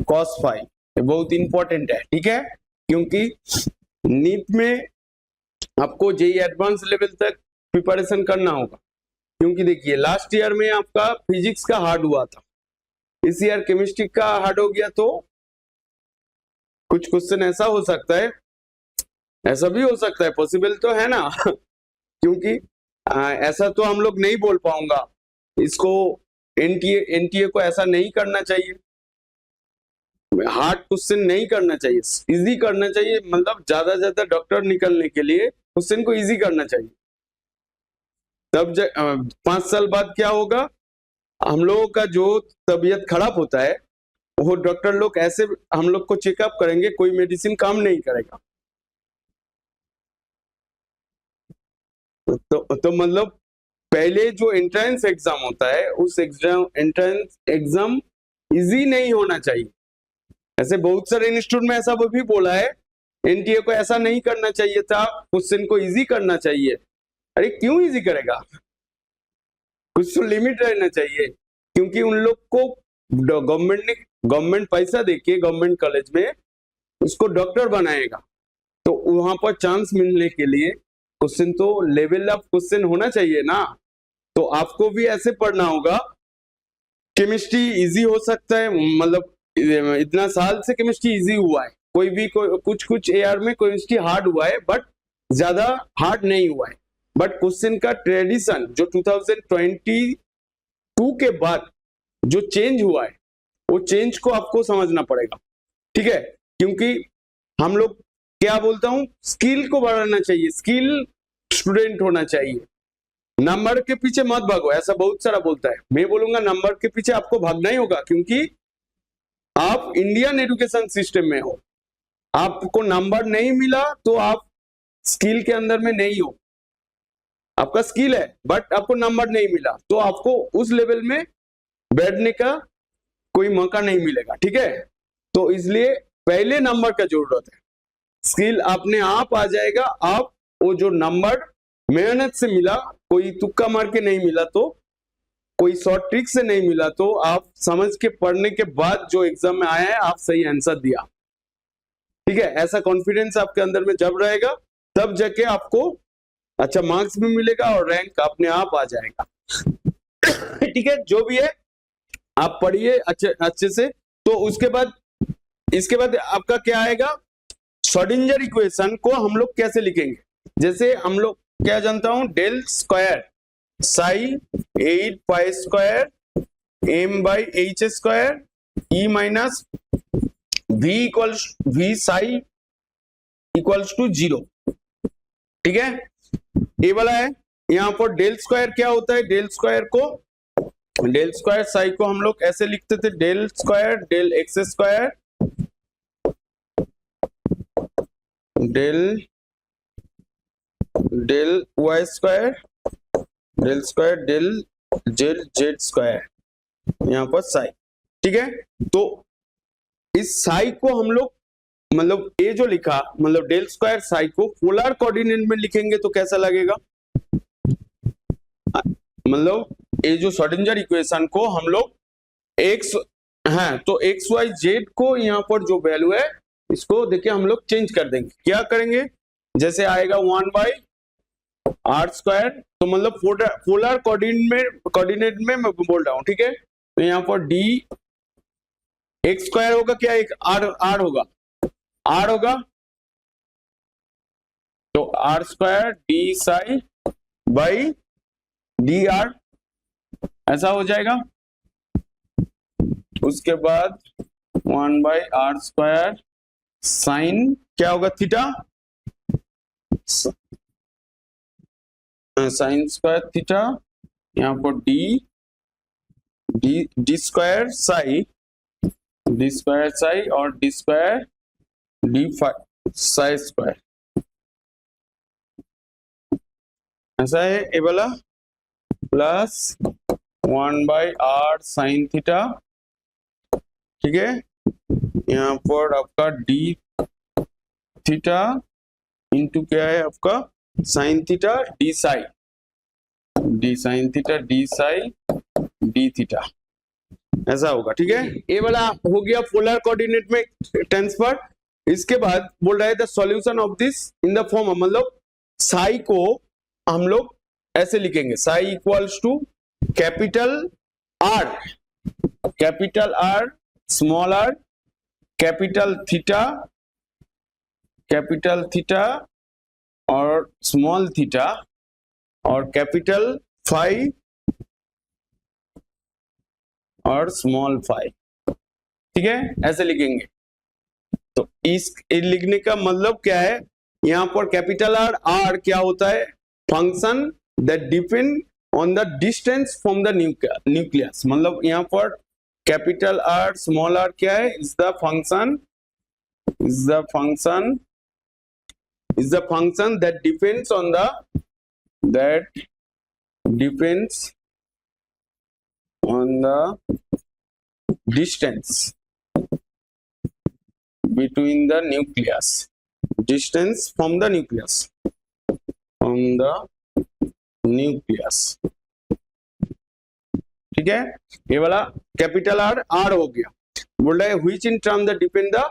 cos phi. ये बहुत इंपॉर्टेंट है। ठीक है, क्योंकि नीट में आपको जेई एडवांस लेवल तक प्रिपरेशन करना होगा, क्योंकि देखिए लास्ट ईयर में आपका फिजिक्स का हार्ड हुआ था, इस ईयर केमिस्ट्री का हार्ड हो गया, तो कुछ क्वेश्चन ऐसा हो सकता है, ऐसा भी हो सकता है, पॉसिबल तो है ना क्योंकि ऐसा तो हम लोग नहीं बोल पाऊंगा, इसको एनटीए को ऐसा नहीं करना चाहिए, हार्ड क्वेश्चन नहीं करना चाहिए, इजी करना चाहिए, मतलब ज्यादा से ज्यादा डॉक्टर निकलने के लिए क्वेश्चन को इजी करना चाहिए। तब 5 साल बाद क्या होगा, हम लोगों का जो तबीयत खराब होता है वो डॉक्टर लोग ऐसे हम लोग को चेकअप करेंगे, कोई मेडिसिन काम नहीं करेगा। तो मतलब पहले जो एंट्रेंस एग्जाम होता है उस एंट्रेंस एग्जाम इजी नहीं होना चाहिए। ऐसे बहुत सारे इंस्टीट्यूट में ऐसा भी बोला है, एनटीए को ऐसा नहीं करना चाहिए था, क्वेश्चन को इजी करना चाहिए। अरे क्यों इजी करेगा, कुछ तो लिमिट रहना चाहिए, क्योंकि उन लोग को गवर्नमेंट पैसा देके गवर्नमेंट कॉलेज में उसको डॉक्टर बनाएगा, तो वहां पर चांस मिलने के लिए क्वेश्चन तो लेवल ऑफ क्वेश्चन होना चाहिए ना। तो आपको भी ऐसे पढ़ना होगा, केमिस्ट्री इजी हो सकता है, मतलब इतना साल से केमिस्ट्री इजी हुआ है, कोई भी कुछ एआर में केमिस्ट्री हार्ड हुआ है, बट ज्यादा हार्ड नहीं हुआ है। बट क्वेश्चन का ट्रेडिशन जो 2022 के बाद जो चेंज हुआ है, वो चेंज को आपको समझना पड़ेगा। ठीक है, क्योंकि हम लोग क्या बोलता हूं, स्किल को बढ़ाना चाहिए, स्किल स्टूडेंट होना चाहिए, नंबर के पीछे मत भागो, ऐसा बहुत सारा बोलता है। मैं बोलूंगा नंबर के पीछे आपको भागना ही होगा, क्योंकि आप इंडियन एजुकेशन सिस्टम में हो, आपको नंबर नहीं मिला तो आप स्किल के अंदर में नहीं हो, आपका स्किल है बट आपको नंबर नहीं मिला तो आपको उस लेवल में बैठने का कोई मौका नहीं मिलेगा। ठीक है, तो इसलिए पहले नंबर का जरूरत है, स्किल अपने आप आ जाएगा। आप वो जो नंबर मेहनत से मिला, कोई तुक्का मार के नहीं मिला, तो कोई शॉर्ट ट्रिक से नहीं मिला, तो आप समझ के पढ़ने के बाद जो एग्जाम में आया है आप सही आंसर दिया। ठीक है, ऐसा कॉन्फिडेंस आपके अंदर में जब रहेगा तब जाके आपको अच्छा मार्क्स भी मिलेगा और रैंक अपने आप आ जाएगा। ठीक है, जो भी है आप पढ़िए अच्छे से। तो उसके बाद इसके बाद आपका क्या आएगा, श्रोडिंगर इक्वेशन को हम लोग कैसे लिखेंगे। जैसे हम लोग क्या जानता हूं, del square psi 8 pi square M by H square E minus we psi equals to 0। ठीक है, ये वाला है। यहाँ पर डेल स्क्वायर क्या होता है, डेल स्क्वायर साई को हम लोग ऐसे लिखते थे, del square del x square del y square del z square, यहाँ पर साई। ठीक है, तो इस साई को हम लोग मतलब ये जो लिखा, मतलब डेल स्क्वायर साई को पोलर कोऑर्डिनेट में लिखेंगे तो कैसा लगेगा, मतलब ये जो श्रोडिंगर इक्वेशन को हम लोग एक्स हाँ, तो एक्स वाई जेड को यहाँ पर जो वैल्यू है इसको देखिए हम लोग चेंज कर देंगे। क्या करेंगे, जैसे आएगा 1/r², तो मतलब पोलर कोऑर्डिनेट में मैं बोल रहा हूँ, ठीक है। तो यहाँ पर डी x² होगा क्या, एक r होगा, r होगा, तो r² D psi by D R, ऐसा हो जाएगा। उसके बाद 1/r² साइन क्या होगा, थीटा, साइन स्क्वायर थीटा, यहाँ पर डी स्क्वायर साई और D square D Sai square, ऐसा है ये वाला, प्लस 1/r साइन थीटा, ठीक है। यहाँ पर आपका डी थीटा इंटू क्या है आपका sine theta D sine theta D Sai D theta, ऐसा होगा, ठीक है। ये वाला हो गया पोलर कोऑर्डिनेट में ट्रांसफर। इसके बाद बोल रहा है the solution of this in the form, मतलब साई को हम लोग ऐसे लिखेंगे, psi equals to capital R small R, capital theta और स्मॉल थीटा और कैपिटल फाई और स्मॉल फाई, ठीक है, ऐसे लिखेंगे। तो इस लिखने का मतलब क्या है, यहाँ पर कैपिटल आर क्या होता है, function that depend on the distance from the nucleus, मतलब यहाँ पर कैपिटल आर स्मॉल आर क्या है, is the function that depends on the distance between the nucleus, distance from the nucleus, ठीक है। ये वाला कैपिटल आर हो गया। बोल रहा है which in term that depend the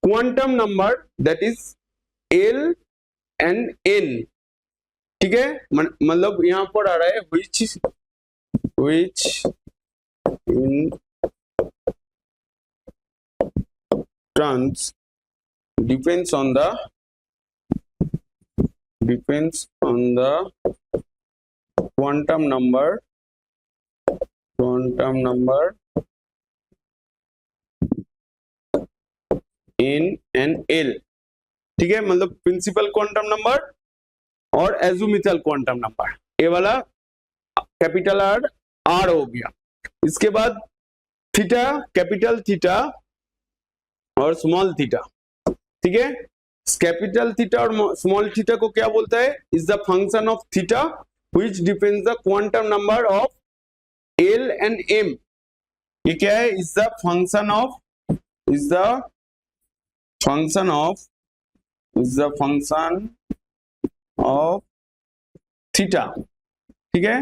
quantum number that is L and N, ठीक है, मतलब यहाँ पर आ रहा है which in terms depends on the quantum number N and L, ठीक है, मतलब प्रिंसिपल क्वांटम नंबर और एजुमिथल क्वांटम नंबर, ये वाला कैपिटल आर हो गया। इसके बाद थीटा, कैपिटल थीटा और स्मॉल थीटा, ठीक है। कैपिटल थीटा और स्मॉल थीटा को क्या बोलता है, is the function of theta which depends the quantum number of L and M, ये क्या है, is the function of theta, ठीक है।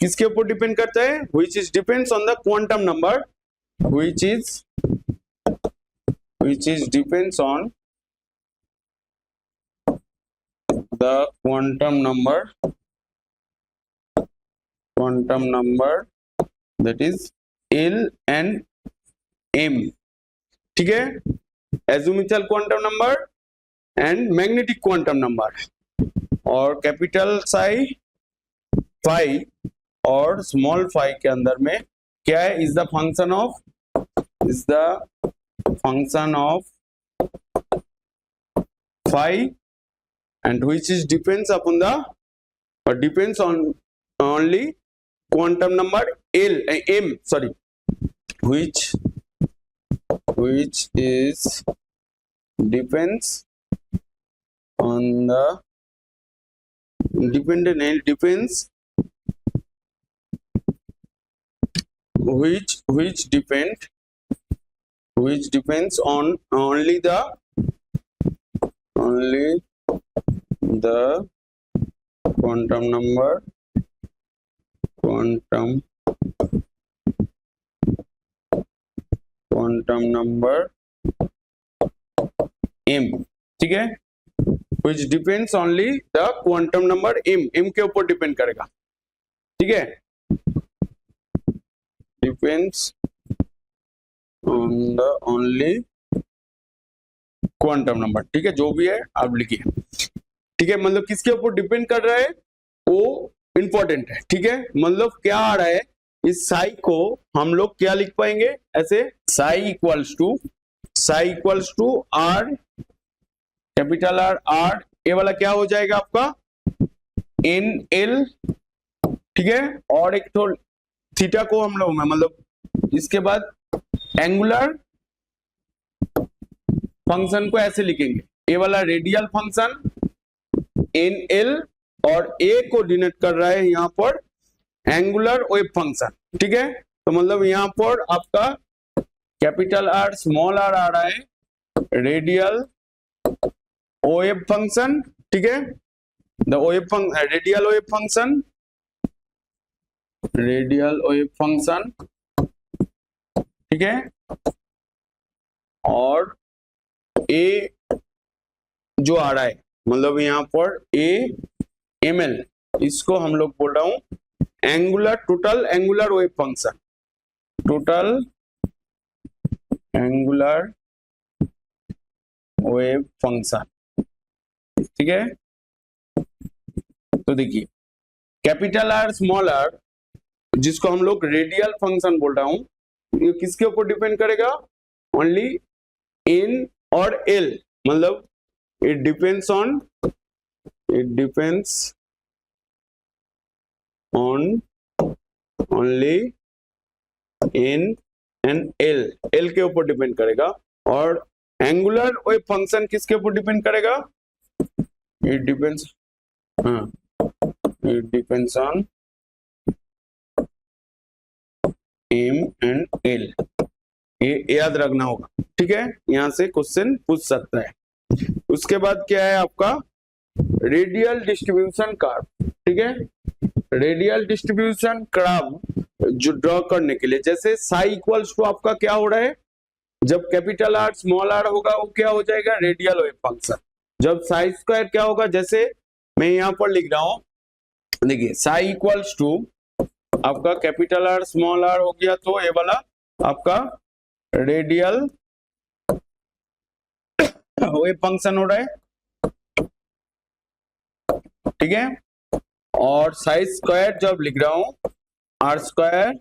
किसके ऊपर डिपेंड करता है, which is depends on the quantum number, which is depends on the quantum number that is L and M, ठीक है, azimuthal quantum number and magnetic quantum number, और capital phi और स्मॉल फाई के अंदर में क्या है, is the function of phi and which is depends upon the or depends on only quantum number m, sorry, which is depends on the depends which depends on only the quantum number quantum number m, ठीक है, which depends only the quantum number m के ऊपर depend करेगा, ठीक है, depends on the only quantum number, ठीक है, जो भी है आप लिखिए, ठीक है, मतलब किसके ऊपर डिपेंड कर रहा है वो इंपॉर्टेंट है, ठीक है, मतलब क्या आ रहा है, इस साई को हम लोग क्या लिख पाएंगे ऐसे, psi equals to R, capital R, R ये वाला क्या हो जाएगा आपका एन एल, ठीक है, और एक तो थीटा को हम लोग मतलब इसके बाद एंगुलर फंक्शन को ऐसे लिखेंगे, ए वाला रेडियल फंक्शन एन एल और ए को डिनोट कर रहा है यहाँ पर एंगुलर वेव फंक्शन, ठीक है, तो मतलब यहाँ पर आपका कैपिटल आर स्मॉल आर आ रहा है रेडियल वेव फंक्शन, ठीक है, द रेडियल वेव फंक्शन, ठीक है, और ए जो आ रहा है मतलब यहाँ पर ए एम एल, इसको हम लोग बोल रहा हूं angular, total angular wave function, total angular wave function, ठीक है, तो देखिए कैपिटल आर स्मॉल आर जिसको हम लोग रेडियल फंक्शन बोल रहा हूं, ये किसके ऊपर डिपेंड करेगा, ओनली एन और एल, मतलब it depends on only n and l के ऊपर डिपेंड करेगा, और एंगुलर वेव फंक्शन किसके ऊपर डिपेंड करेगा, it depends on m and l, ये याद रखना होगा, ठीक है, यहां से क्वेश्चन पूछ सकता है। उसके बाद क्या है आपका रेडियल डिस्ट्रीब्यूशन कर्व, ठीक है, रेडियल डिस्ट्रीब्यूशन कर्व जो ड्रॉ करने के लिए, जैसे साई इक्वल्स टू आपका क्या हो रहा है, जब कैपिटल आर स्मॉल आर होगा वो क्या हो जाएगा रेडियल वेव फंक्शन, जब साई स्क्वायर क्या होगा, जैसे मैं यहाँ पर लिख रहा हूं, देखिए साई इक्वल्स टू आपका कैपिटल आर स्मॉल आर हो गया, तो ये वाला आपका रेडियल वेव फंक्शन हो रहा है, ठीक है, और साइज स्क्वायर जब लिख रहा हूं आर स्क्वायर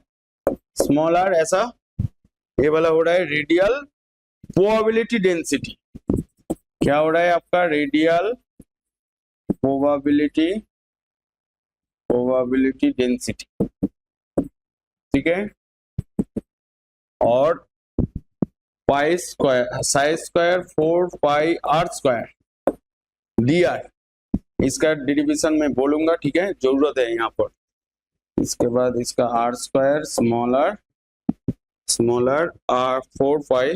स्मॉल आर, ऐसा ये वाला हो रहा है रेडियल प्रोबेबिलिटी डेंसिटी, क्या हो रहा है आपका रेडियल प्रोबेबिलिटी डेंसिटी, ठीक है, और pi square psi square 4 pi are square D R, इसका डेरिवेशन में बोलूंगा, ठीक है, जरूरत है यहाँ पर, इसके बाद इसका R square small R R 4 pi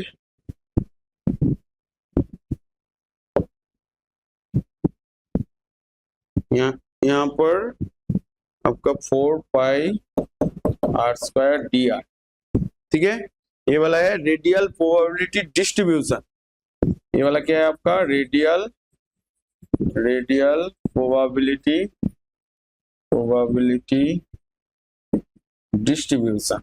यहाँ पर आपका 4 pi are square D R, ठीक है, ये वाला है रेडियल प्रोबेबिलिटी डिस्ट्रीब्यूशन, ये वाला क्या है आपका रेडियल प्रोबेबिलिटी डिस्ट्रीब्यूशन,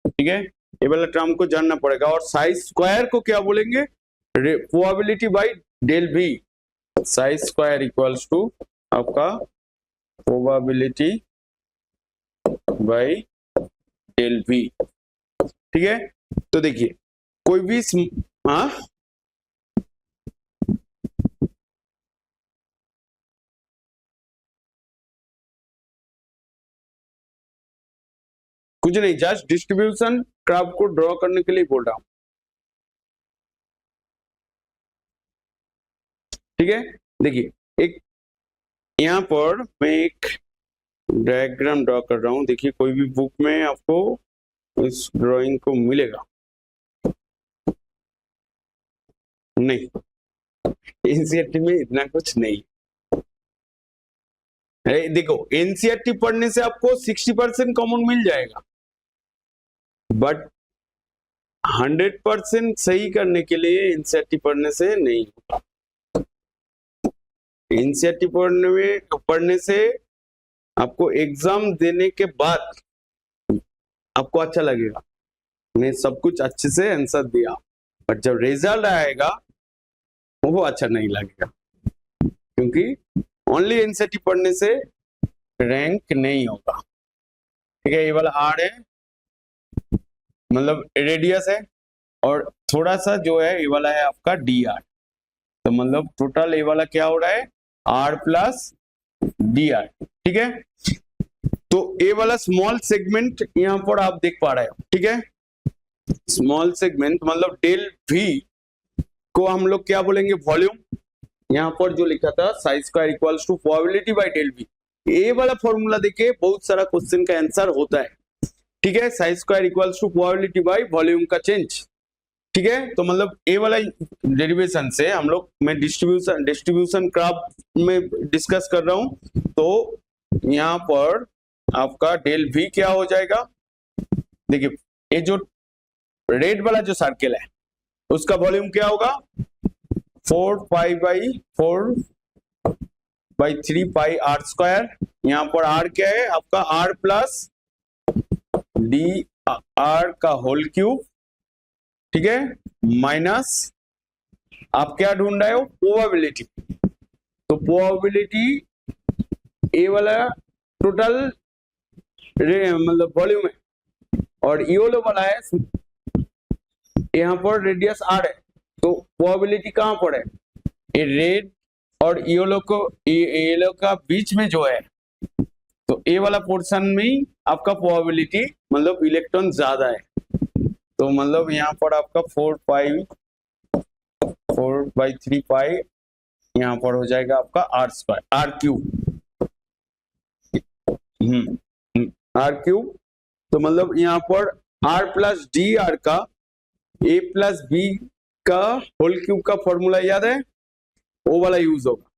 ठीक है, ये वाला टर्म को जानना पड़ेगा, और साइज स्क्वायर को क्या बोलेंगे probability by del V, psi square equals to आपका प्रोबेबिलिटी बाय डेल वी, ठीक है, तो देखिए कोई भी कुछ नहीं, जस्ट डिस्ट्रीब्यूशन कर्व को ड्रॉ करने के लिए बोल रहा हूं, ठीक है, देखिए एक यहाँ पर मैं एक डायग्राम ड्रॉ कर रहा हूं, देखिए कोई भी बुक में आपको इस ड्राइंग को मिलेगा नहीं, एनसीईआरटी में इतना कुछ नहीं, देखो एनसीईआरटी पढ़ने से आपको 60% कॉमन मिल जाएगा, बट 100% सही करने के लिए एनसीईआरटी पढ़ने से नहीं होगा। एनसीईआरटी पढ़ने से आपको एग्जाम देने के बाद आपको अच्छा लगेगा, मैं सब कुछ अच्छे से आंसर दिया, बट जब रिजल्ट आएगा वो अच्छा नहीं लगेगा, क्योंकि ओनली एनसीईआरटी पढ़ने से रैंक नहीं होगा। ठीक है, ये वाला आर है, मतलब रेडियस है, और थोड़ा सा जो है ये वाला है आपका डी आर, तो मतलब टोटल ये वाला क्या हो रहा है, आर प्लस डी आर। ठीक है, तो ये वाला स्मॉल सेगमेंट यहां पर आप देख पा रहे हो। ठीक है, स्मॉल सेगमेंट मतलब डेल वी को हम लोग क्या बोलेंगे, वॉल्यूम। यहाँ पर जो लिखा था psi square equals to probability by del V, ये वाला फॉर्मूला देके बहुत सारा क्वेश्चन का आंसर होता है। ठीक है, psi square equals to probability by volume का चेंज। ठीक है, तो मतलब ए वाला डेरिवेशन से हम लोग, मैं डिस्ट्रीब्यूशन ग्राफ में डिस्कस कर रहा हूं, तो यहाँ पर आपका डेल वी क्या हो जाएगा, देखिए ये जो रेड वाला जो सर्कल है उसका वॉल्यूम क्या होगा, 4 पाई आर स्क्वायर। यहाँ पर आर क्या है आपका, आर प्लस डी आर का होल क्यूब। ठीक है, माइनस आप क्या ढूंढ रहे हो, प्रोबेबिलिटी, तो प्रोबेबिलिटी ए वाला टोटल मतलब वॉल्यूम है, और योलो वाला है, यहाँ पर रेडियस आर है, तो प्रोबेबिलिटी कहां पर है, ये रेड और येलो का बीच में जो है, तो ए वाला पोर्शन में आपका प्रोबेबिलिटी मतलब इलेक्ट्रॉन ज्यादा है, तो मतलब यहाँ पर आपका 4/3 पाई यहाँ पर हो जाएगा आपका r square, r cube, r cube. तो मतलब यहाँ पर आर प्लस डी आर का ए प्लस बी का होल क्यूब का फॉर्मूला याद है, वो वाला यूज होगा।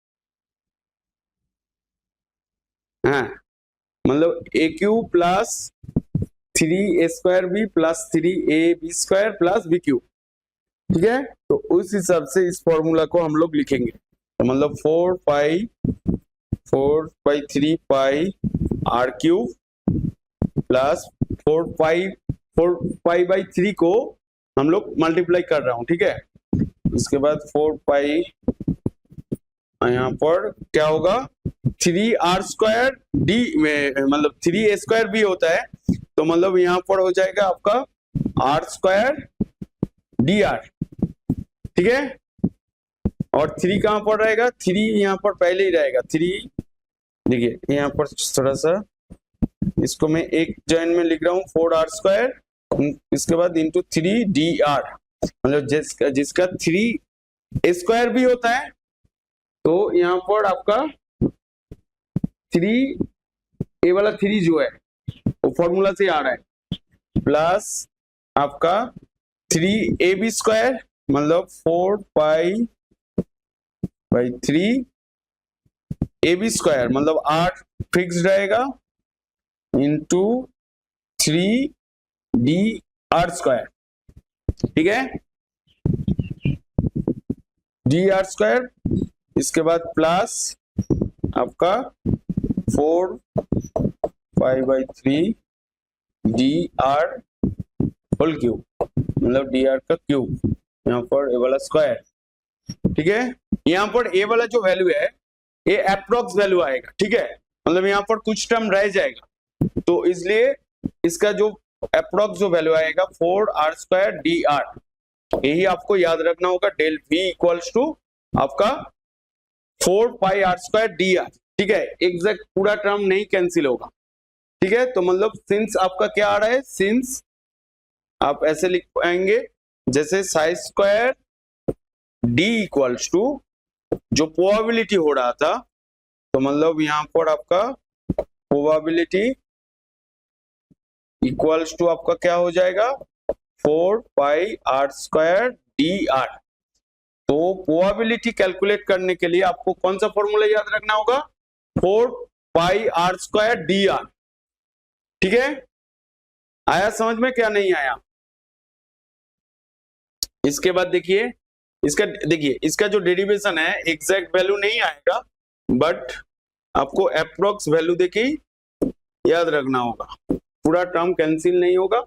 हाँ, मतलब a cube plus 3 a square b plus 3 a b square plus b cube. ठीक है, तो उस हिसाब से इस फॉर्मूला को हम लोग लिखेंगे, तो मतलब 4/3 पाई आर क्यूब प्लस 4 पाई/3 को हम लोग मल्टीप्लाई कर रहा हूं। ठीक है, इसके बाद 4 पाई, यहाँ पर क्या होगा, 3 आर स्क्वायर डी में मतलब 3 ए स्क्वायर भी होता है, तो मतलब यहाँ पर हो जाएगा आपका आर स्क्वायर डी आर। ठीक है, और 3 कहां पर रहेगा, 3 यहाँ पर पहले ही रहेगा, 3 देखिए यहाँ पर थोड़ा सा इसको मैं एक जॉइन में लिख रहा हूँ, 4 आर स्क्वायर, इसके बाद इंटू 3 डी आर, मतलब जिसका 3 ए स्क्वायर भी होता है, तो यहाँ पर आपका 3 ए वाला 3 जो है वो फॉर्मूला से आ रहा है, प्लस आपका 3 ए बी स्क्वायर मतलब 4/3 ए बी स्क्वायर मतलब 8 फिक्स रहेगा इंटू 3 डी आर स्क्वायर। ठीक है, डी आर स्क्वायर, इसके बाद प्लस आपका 4/3 डी आर होल क्यूब मतलब डी आर का क्यूब, यहाँ पर ए वाला स्क्वायर। ठीक है, यहाँ पर ए वाला जो वैल्यू है ये अप्रोक्स वैल्यू आएगा। ठीक है, मतलब यहाँ पर कुछ टर्म रह जाएगा, तो इसलिए इसका जो अप्रोक्स जो वैल्यू आएगा 4 आर स्क्वायर डी आर, यही आपको याद रखना होगा, डेल वी इक्वल्स टू आपका 4 pi are square D R. ठीक है, एग्जैक्ट पूरा टर्म नहीं कैंसिल होगा। ठीक है, तो मतलब सिंस आपका क्या आ रहा है, सिंस आप ऐसे लिख पाएंगे जैसे psi square D equals to जो प्रोबेबिलिटी हो रहा था, तो मतलब यहां पर आपका प्रोबेबिलिटी इक्वल्स टू आपका क्या हो जाएगा 4 pi are square D R. तो प्रोबेबिलिटी कैलकुलेट करने के लिए आपको कौन सा फॉर्मूला याद रखना होगा, 4 pi are square D R. ठीक है, आया समझ में, क्या नहीं आया? इसके बाद देखिए इसका जो डेरिवेशन है एग्जैक्ट वैल्यू नहीं आएगा, बट आपको अप्रोक्स वैल्यू देके ही याद रखना होगा, पूरा टर्म कैंसिल नहीं होगा।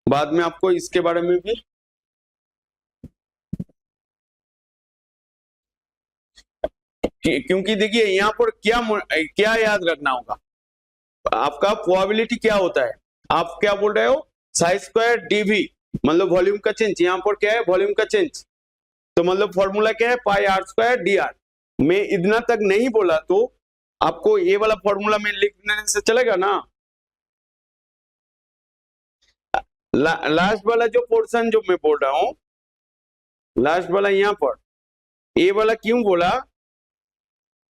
बाद में आपको इसके बारे में भी क्योंकि देखिए यहाँ पर क्या याद रखना होगा, आपका प्रोबेबिलिटी क्या होता है, आप क्या बोल रहे हो, साई स्क्वायर डीवी मतलब वॉल्यूम का चेंज, यहाँ पर क्या है वॉल्यूम का चेंज, तो मतलब फॉर्मूला क्या है पाई आर स्क्वायर डी आर। मैं इतना तक नहीं बोला तो आपको ये वाला फॉर्मूला में लिखने से चलेगा ना। लास्ट वाला जो पोर्शन जो मैं बोल रहा हूं, लास्ट वाला यहाँ पर ये वाला क्यों बोला,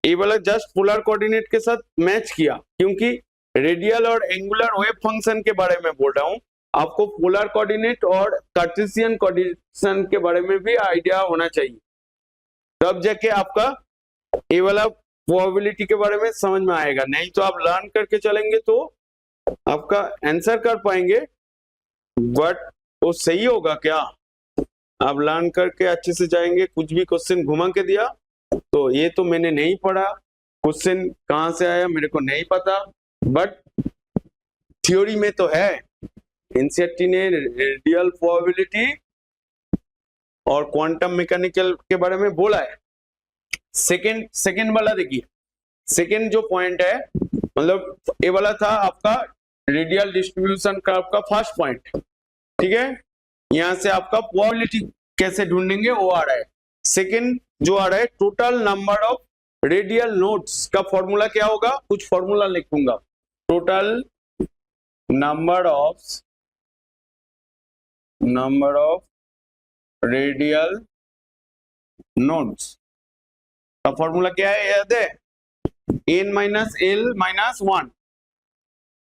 ये वाला जस्ट पोलर कोऑर्डिनेट के साथ मैच किया, क्योंकि रेडियल और एंगुलर वेव फंक्शन के बारे में बोल रहा हूं, आपको पोलर कोऑर्डिनेट और कार्टेशियन कोऑर्डिनेशन के बारे में भी आइडिया होना चाहिए, तब जाके आपका ये वाला प्रोबेबिलिटी के बारे में समझ में आएगा। नहीं तो आप लर्न करके चलेंगे तो आपका आंसर कर पाएंगे, बट वो सही होगा क्या? आप लर्न करके अच्छे से जाएंगे, कुछ भी क्वेश्चन घुमा के दिया तो ये तो मैंने नहीं पढ़ा, क्वेश्चन कहां से आया मेरे को नहीं पता, बट थ्योरी में तो है। एनसीईआरटी ने रेडियल प्रोबेबिलिटी और क्वांटम मैकेनिकल के बारे में बोला है। सेकंड वाला देखिए, सेकंड जो पॉइंट है मतलब ये वाला था आपका रेडियल डिस्ट्रीब्यूशन का आपका फर्स्ट पॉइंट, ठीक है, यहां से आपका प्रोबेबिलिटी कैसे ढूंढेंगे वो आ रहा है। सेकंड जो आ रहा है total number of radial nodes का फॉर्मूला क्या होगा, कुछ फॉर्मूला लिखूंगा, total number of radial nodes का फॉर्मूला क्या है याद है, n minus l minus one,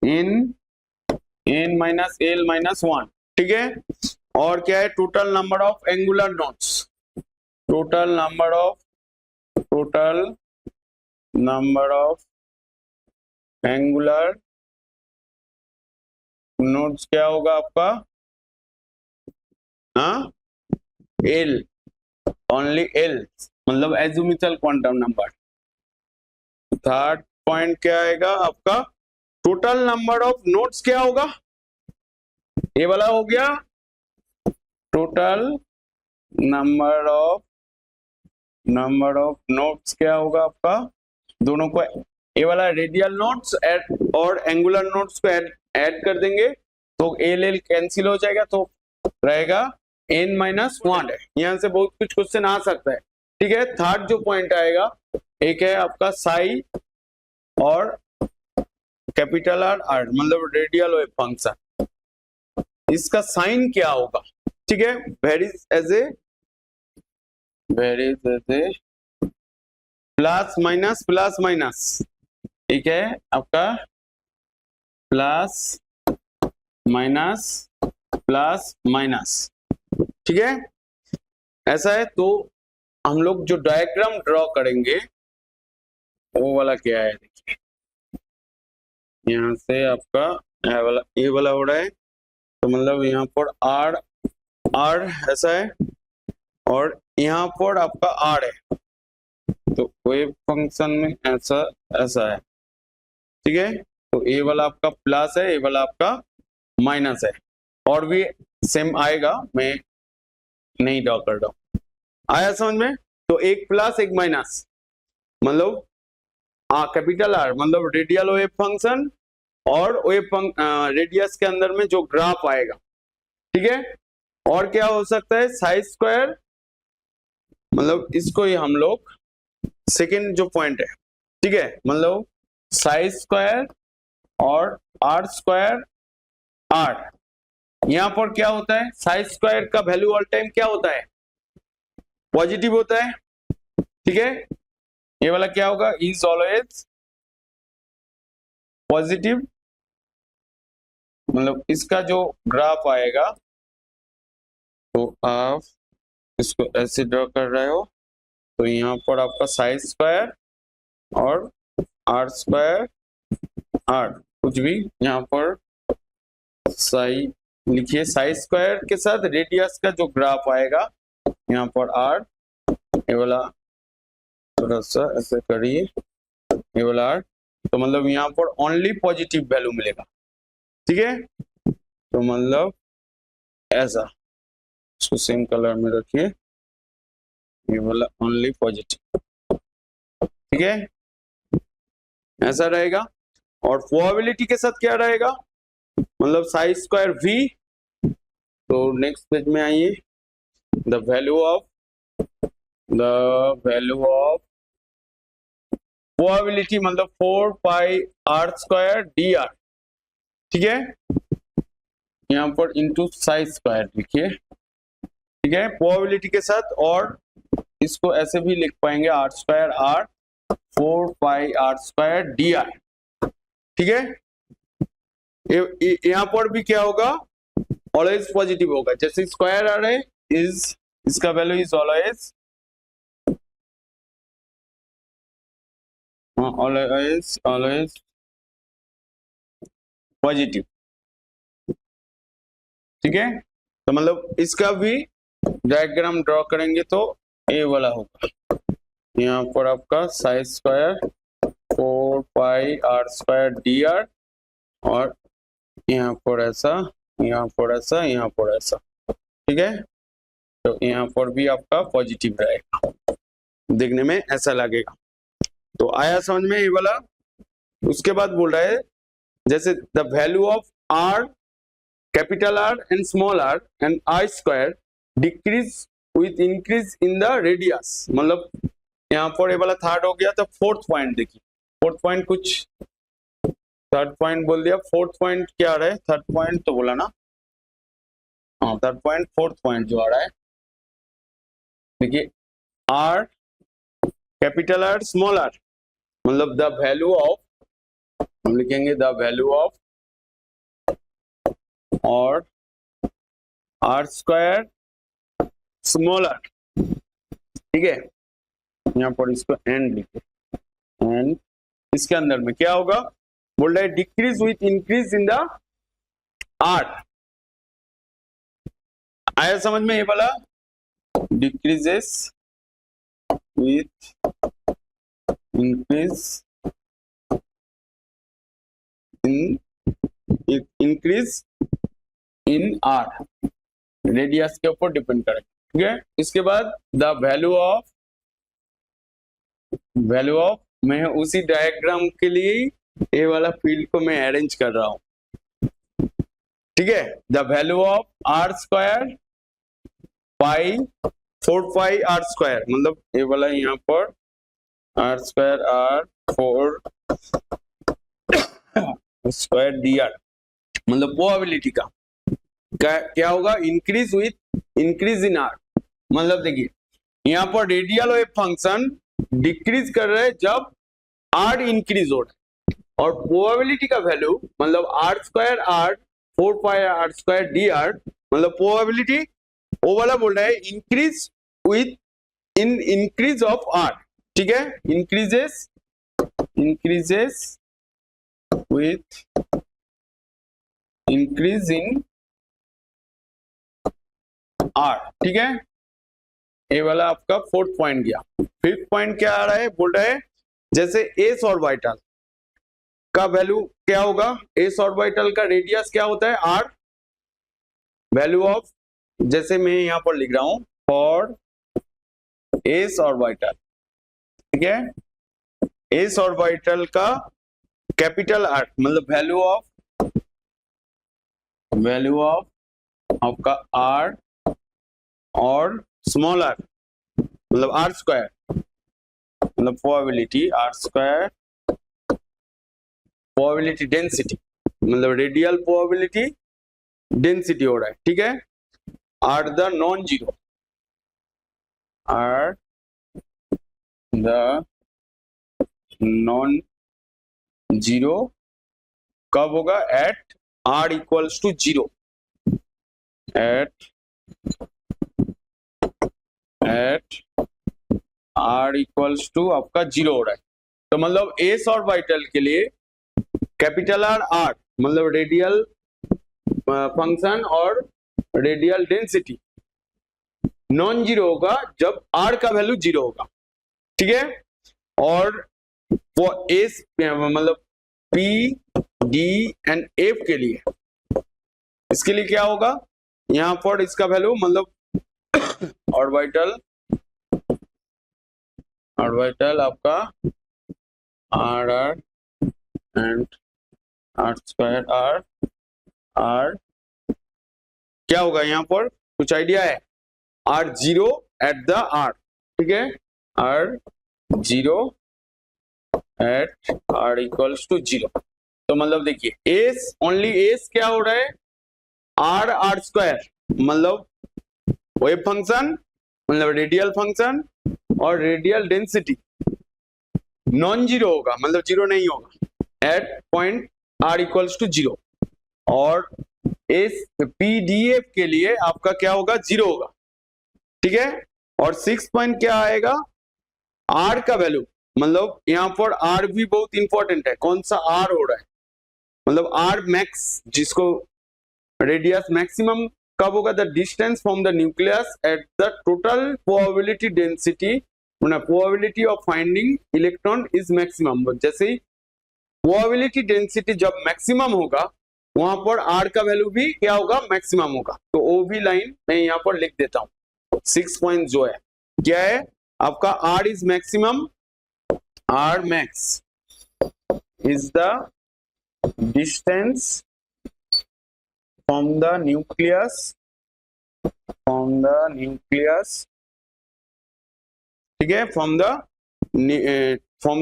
n minus l minus one, ठीक है। और क्या है total number of angular nodes, total number of angular nodes क्या होगा आपका, हाँ एल, ओनली एल मतलब एजुमिथल क्वांटम नंबर। थर्ड पॉइंट क्या आएगा आपका, टोटल नंबर ऑफ नोड्स क्या होगा, ये वाला हो गया टोटल नंबर ऑफ नोड्स क्या होगा आपका, दोनों को ये वाला रेडियल नोड्स और एंगुलर नोड्स को ऐड कर देंगे तो एल कैंसिल हो जाएगा, तो रहेगा n माइनस वन है। यहां से बहुत कुछ क्वेश्चन आ सकता है, ठीक है। थर्ड जो पॉइंट आएगा एक है आपका साई और कैपिटल आर आर मतलब रेडियल वेव फंक्शन, इसका साइन क्या होगा, ठीक है, varies as a plus minus, ठीक है आपका प्लस माइनस, ठीक है, ऐसा है। तो हम लोग जो डायग्राम ड्रॉ करेंगे वो वाला क्या है, देखिए यहाँ से आपका ये वाला हो रहा है, तो मतलब यहाँ पर आर ऐसा है और यहाँ पर आपका आर है, तो वेव फंक्शन में ऐसा है, ठीक है। तो ये वाला आपका प्लस है, ये वाला आपका माइनस है, और भी सेम आएगा, मैं नहीं ड्रॉ कर रहा हूं, आया समझ में। तो एक प्लस एक माइनस मतलब कैपिटल आर मतलब रेडियल वेव फंक्शन और वेव रेडियस के अंदर में जो ग्राफ आएगा, ठीक है। और क्या हो सकता है साई स्क्वायर मतलब इसको ही हम लोग सेकेंड जो पॉइंट है, ठीक है, मतलब साई स्क्वायर और आर स्क्वायर आर, यहां पर क्या होता है साई स्क्वायर का वैल्यू ऑल टाइम क्या होता है, पॉजिटिव होता है, ठीक है। ये वाला क्या होगा, इज ऑलवेज पॉजिटिव, मतलब इसका जो ग्राफ आएगा तो आप इसको ऐसे ड्रॉ कर रहे हो, तो यहाँ पर आपका साई स्क्वायर और आर स्क्वायर आर कुछ भी यहाँ पर साई लिखिए, साई स्क्वायर के साथ रेडियस का जो ग्राफ आएगा यहाँ पर आर, ये वाला थोड़ा सा ऐसे करिए, ये वाला आर, तो मतलब यहाँ पर ओनली पॉजिटिव वैल्यू मिलेगा, ठीक है। तो मतलब ऐसा, इसको सेम कलर में रखिए, ये वाला ओनली पॉजिटिव, ठीक है, ऐसा रहेगा। और प्रोबेबिलिटी के साथ क्या रहेगा, मतलब साई स्क्वायर वी। तो नेक्स्ट पेज में आइए, द वैल्यू ऑफ प्रोबेबिलिटी मतलब 4 pi are square D R, ठीक है, यहाँ पर इंटू साई स्क्वायर लिखिए, ठीक है, प्रोबेबिलिटी के साथ। और इसको ऐसे भी लिख पाएंगे, R square are 4 pi are square D R, ठीक है। यहाँ पर भी क्या होगा, ऑलवेज पॉजिटिव होगा, जैसे स्क्वायर आ रहे इज, इसका वैल्यू इज ऑलवेज पॉजिटिव, ठीक है। तो मतलब इसका भी डायग्राम ड्रॉ करेंगे तो ए वाला होगा, यहाँ पर आपका psi square 4 pi are square D R, और यहाँ पर ऐसा, यहाँ पर ऐसा, यहाँ पर ऐसा, ठीक है। तो यहाँ पर भी आपका पॉजिटिव रहेगा, देखने में ऐसा लगेगा। तो आया समझ में ये वाला। उसके बाद बोल रहा है जैसे the value of R, capital R and small R and I square decrease with increase in the radius, मतलब यहाँ पर ये वाला थर्ड हो गया। तो फोर्थ पॉइंट देखिए, फोर्थ पॉइंट कुछ, थर्ड पॉइंट बोल दिया, फोर्थ पॉइंट क्या आ रहा है, थर्ड पॉइंट तो बोला ना, हाँ थर्ड पॉइंट, फोर्थ पॉइंट जो आ रहा है देखिए, R capital R small R, मतलब द वैल्यू ऑफ, हम लिखेंगे द वैल्यू ऑफ और आर स्क्वायर स्मॉल आर, ठीक है। यहाँ पर इसको एंड लिखे, एंड इसके अंदर में क्या होगा, बोल रहा है decrease with increase in the R. आया समझ में ये वाला, decreases with increase in, increase in R, radius के ऊपर डिपेंड करेगा, ठीक है। इसके बाद द वैल्यू ऑफ मैं उसी डायग्राम के लिए ये वाला फील्ड को मैं अरेंज कर रहा हूं, ठीक है। The value of R square pi 4 pi are square, मतलब ये वाला यहाँ पर R square are 4 square D R, मतलब प्रोबेबिलिटी का क्या होगा, increase with increase in R. मतलब देखिए यहाँ पर रेडियल वेव फंक्शन डिक्रीज कर रहे हैं जब आर इंक्रीज हो रहा है, और प्रोबेबिलिटी का वैल्यू मतलब are square are 4 pi are square D R, मतलब प्रोबेबिलिटी वो वाला बोल रहा है increase with in increase of R, ठीक है, increases with increase in R, ठीक है। ये वाला आपका फोर्थ पॉइंट गया। फिफ्थ पॉइंट क्या आ रहा है, बोल रहा है जैसे एस ऑर्बिटल का वैल्यू क्या होगा, एस ऑर्बिटल का रेडियस क्या होता है आर, वैल्यू ऑफ, जैसे मैं यहां पर लिख रहा हूं फॉर एस ऑर्बिटल, ठीक है, एस ऑर्बिटल का कैपिटल आर मतलब वैल्यू ऑफ आपका आर और स्मॉल आर मतलब आर स्क्वायर, मतलब probability R square, probability density मतलब रेडियल प्रोबेबिलिटी डेंसिटी हो रहा है, ठीक है, are the non zero, R the non zero कब होगा, at R equals to zero, at R equals to आपका जीरो हो रहा है। तो मतलब एस ऑर्बिटल के लिए कैपिटल आर आर मतलब रेडियल फंक्शन और रेडियल डेंसिटी नॉन जीरो होगा जब आर का वैल्यू जीरो होगा, ठीक है। और वो एस मतलब पी डी एंड एफ के लिए, इसके लिए क्या होगा, यहां पर इसका वैल्यू मतलब ऑर्बिटल आपका R R and R square R R क्या होगा, यहां पर कुछ आइडिया है, R zero at the R, ठीक है, R zero at R equals to zero. तो मतलब देखिए एस ओनली एस क्या हो रहा है, आर आर स्क्वायर मतलब वेव फंक्शन मतलब रेडियल फंक्शन और रेडियल डेंसिटी नॉन जीरो होगा मतलब जीरो नहीं होगा at point R equals to zero, और एस पीडीएफ के लिए आपका क्या होगा, जीरो होगा, ठीक है। और 6 पॉइंट क्या आएगा, आर का वैल्यू मतलब यहां पर आर भी बहुत इंपॉर्टेंट है, कौन सा आर हो रहा है, मतलब आर मैक्स जिसको रेडियस मैक्सिमम कब होगा, the distance from the nucleus at the total probability density, probability of finding electron is maximum. जैसे ही प्रोबेबिलिटी डेंसिटी जब मैक्सिमम होगा वहां पर आर का वैल्यू भी क्या होगा, मैक्सिमम होगा। तो वो भी लाइन मैं यहाँ पर लिख देता हूं। 6 पॉइंट जो है क्या है आपका, R is maximum, R max is the distance from the nucleus ठीक है, from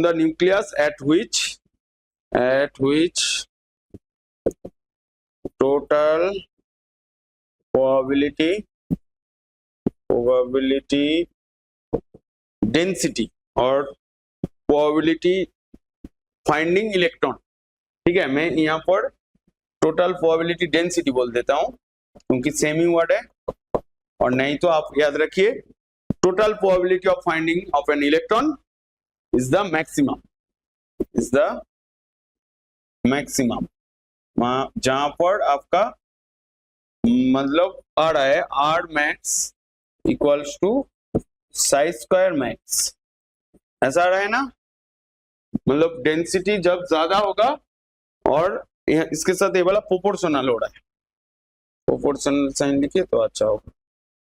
the nucleus at which total probability density और probability finding electron, ठीक है, मैं यहाँ पर टोटल प्रोबेबिलिटी डेंसिटी बोल देता हूं क्योंकि सेम ही वर्ड है, और नहीं तो आप याद रखिए total probability of finding of an electron is the maximum, जहां पर आपका मतलब आ रहा है r max equals to psi square max, ऐसा आ रहा है ना, मतलब डेंसिटी जब ज्यादा होगा और इसके साथ ये वाला प्रोपोर्शनल हो रहा है, प्रोपोर्शनल साइन लिखिए तो अच्छा होगा,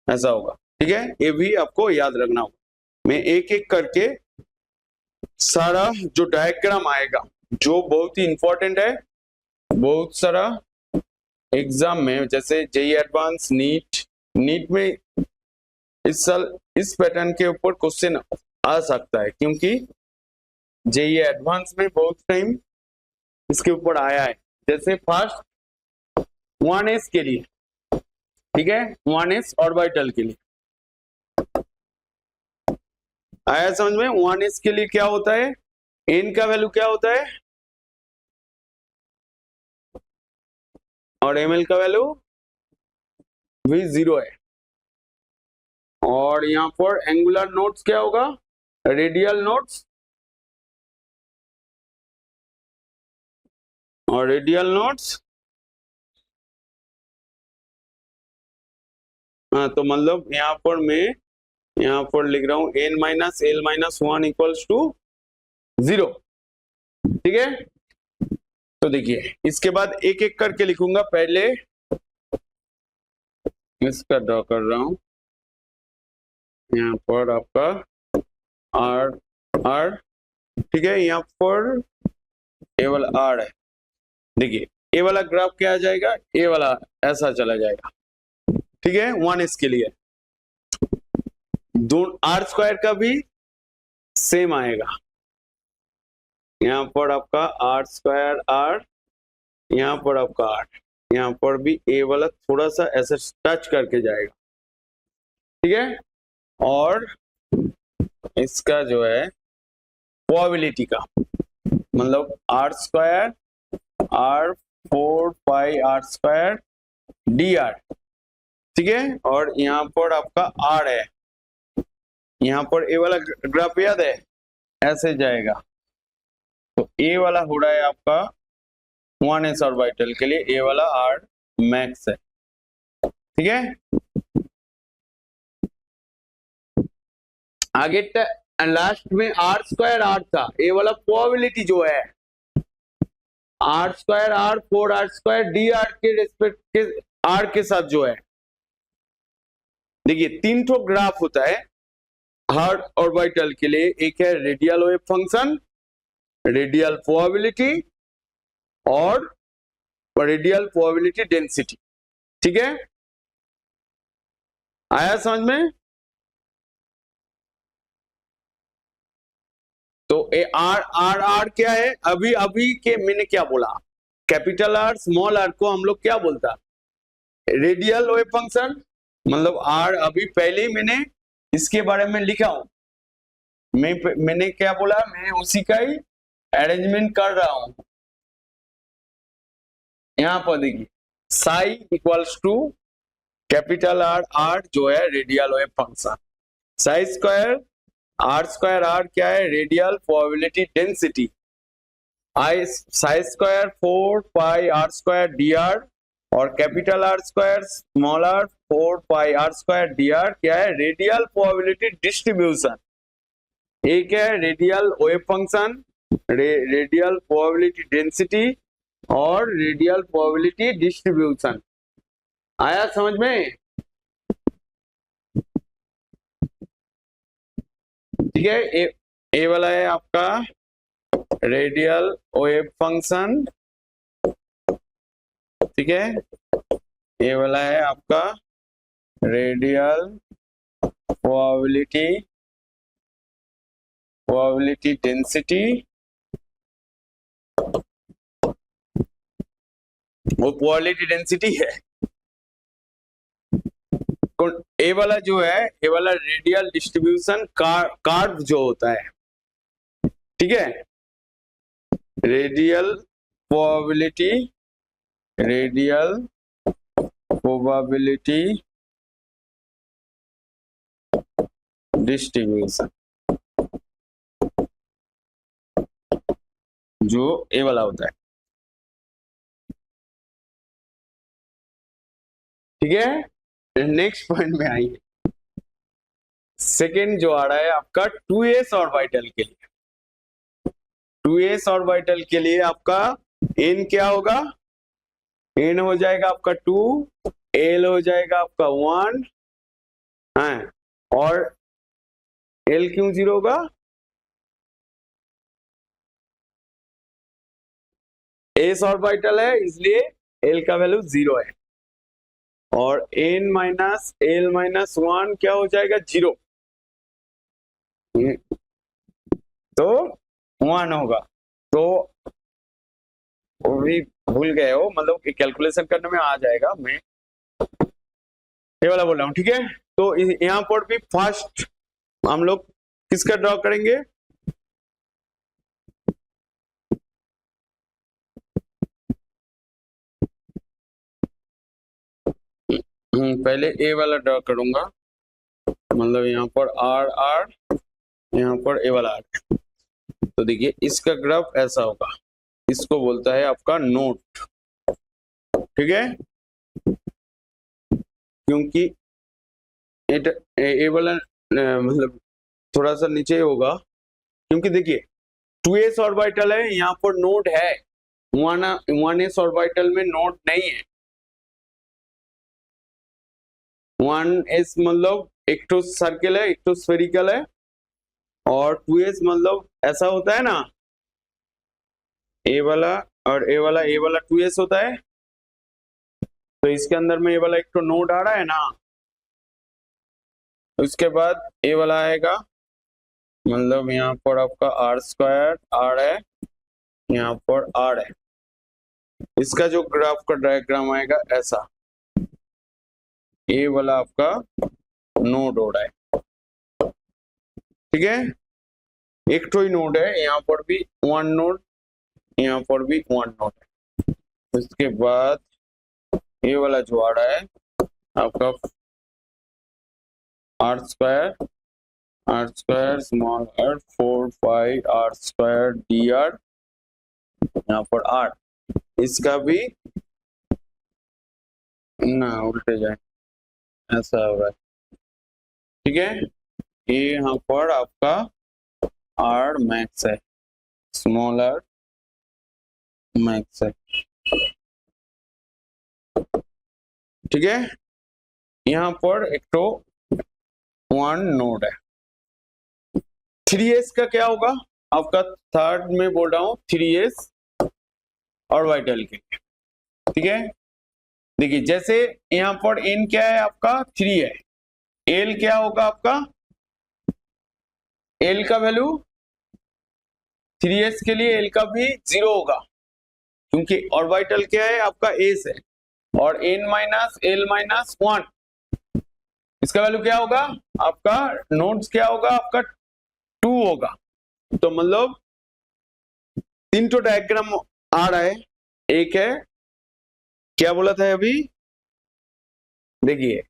ऐसा होगा, ठीक है। ये भी आपको याद रखना होगा। मैं एक एक करके सारा जो डायग्राम आएगा जो बहुत ही इंपॉर्टेंट है, बहुत सारा एग्जाम में जैसे जेईई एडवांस नीट में इस साल इस पैटर्न के ऊपर क्वेश्चन आ सकता है, क्योंकि जेईई एडवांस में बहुत टाइम इसके ऊपर आया है। जैसे फर्स्ट 1s के लिए, ठीक है, 1s ऑर्बिटल के लिए आया समझ में। 1s के लिए क्या होता है, n का वैल्यू क्या होता है और ml का वैल्यू भी 0 है, और यहां पर एंगुलर नोट्स क्या होगा, रेडियल नोट्स और रेडियल नोट्स, हाँ तो मतलब यहाँ पर मैं यहाँ पर लिख रहा हूं n minus l minus 1 equals to 0, ठीक है। तो देखिए इसके बाद एक एक करके लिखूंगा, पहले इसका ड्रॉ कर रहा हूं, यहाँ पर आपका आर, ठीक है, यहाँ पर ए वाला आर है, देखिए ए वाला ग्राफ क्या आ जाएगा, ए वाला ऐसा चला जाएगा, ठीक है। 1s के लिए आर स्क्वायर का भी सेम आएगा, यहाँ पर आपका आर स्क्वायर आर, यहाँ पर आपका आर, यहाँ पर भी ए वाला थोड़ा सा ऐसा टच करके जाएगा, ठीक है। और इसका जो है प्रोबेबिलिटी का मतलब are square are 4 pi are square D R, ठीक है। और यहाँ पर आपका आर है, यहाँ पर ए वाला ग्राफ याद है ऐसे जाएगा, तो ए वाला हो रहा है आपका 1s ऑर्बिटल के लिए, ए वाला आर मैक्स है, ठीक है। आगे लास्ट में आर स्क्वायर आर था, ये वाला प्रोबेबिलिटी जो है r square are 4 r square D r के रेस्पेक्ट के आर के साथ जो है, देखिए 3 ठो ग्राफ होता है हर ऑर्बिटल के लिए। एक है radial wave function, radial probability और रेडियल प्रोबेबिलिटी डेंसिटी, ठीक है। आया समझ में? तो ए आर आर आर क्या है? अभी अभी के मैंने क्या बोला, कैपिटल आर स्मॉल आर को हम लोग क्या बोलता, रेडियल वेव फंक्शन, मतलब आर अभी पहले ही मैंने इसके बारे में लिखा हूं। मैंने क्या बोला, मैं उसी का ही अरेंजमेंट कर रहा हूं। यहां पर देखिए psi equals to capital R, R जो है radial wave function, psi square r क्या है, radial probability density, i psi square 4 pi are square D R, और capital R square small r 4 pi are square D r क्या है, radial probability distribution. एक है radial wave function, radial probability density और radial probability distribution. आया समझ में? ठीक है। ए वाला है आपका रेडियल वेव फंक्शन, ठीक है। ये वाला है आपका रेडियल प्रोबेबिलिटी डेंसिटी, वो प्रोबेबिलिटी डेंसिटी है। ए वाला जो है, ए वाला रेडियल डिस्ट्रीब्यूशन कार्व जो होता है, ठीक है। रेडियल प्रोबेबिलिटी डिस्ट्रीब्यूशन जो ए वाला होता है, ठीक है। नेक्स्ट पॉइंट में आइए, सेकेंड जो आ रहा है आपका 2s ऑर्बिटल के लिए। 2s ऑर्बिटल के लिए आपका n क्या होगा, n हो जाएगा आपका 2, l हो जाएगा आपका 1 है, और l क्यों 0 होगा, s ऑर्बिटल है इसलिए l का वैल्यू 0 है, और n माइनस l माइनस 1 क्या हो जाएगा, 0, तो 1 होगा। तो भी भूल गए हो, मतलब कैलकुलेशन करने में आ जाएगा, मैं ये वाला बोल रहा हूँ, ठीक है। तो यहाँ पर भी फर्स्ट हम लोग किसका ड्रॉ करेंगे, पहले ए वाला ड्रॉ करूंगा, मतलब यहाँ पर आर आर, यहाँ पर ए वाला आर। तो देखिए इसका ग्राफ ऐसा होगा, इसको बोलता है आपका नोट, ठीक है। क्योंकि ए वाला मतलब थोड़ा सा नीचे होगा, क्योंकि देखिए 2s ऑर्बिटल है, यहाँ पर नोड है, 1s ऑर्बिटल में नोड नहीं है। 1s मतलब एक तो सर्किल है, एक तो स्फेरिकल है, और 2s मतलब ऐसा होता है ना, ए वाला और ए वाला 2s होता है, तो इसके अंदर में ए वाला एक तो नोड आ रहा है ना, उसके बाद ए वाला आएगा, मतलब यहाँ पर आपका आर स्क्वायर आर है, यहाँ पर आर है, इसका जो ग्राफ का डायग्राम आएगा ऐसा, ए वाला आपका नोड हो रहा है, ठीक है। एक तो ही नोड है, यहाँ पर भी 1 नोड, यहाँ पर भी 1 नोड है। उसके बाद ये वाला जो आ रहा है आपका r square small r 4 pi are square D r, यहाँ पर आर, इसका भी ना उल्टे जाए, ऐसा हो रहा है। ठीक है, ये यहाँ पर आपका आर मैक्स है, स्मॉल आर मैक्स है। ठीक है, यहाँ पर एक तो वन नोड है। 3s का क्या होगा आपका, थर्ड में बोल रहा हूं 3s ऑर्बिटल के। ठीक है, देखिए जैसे यहाँ पर n क्या है आपका 3 है, l क्या होगा आपका, l का वैल्यू 3s के लिए l का भी 0 होगा, क्योंकि ऑर्बिटल क्या है आपका s है, और n माइनस l माइनस 1 इसका वैल्यू क्या होगा आपका, नोड्स क्या होगा आपका 2 होगा। तो मतलब 3 तो डायग्राम आ रहा है। एक है क्या बोला था अभी, देखिए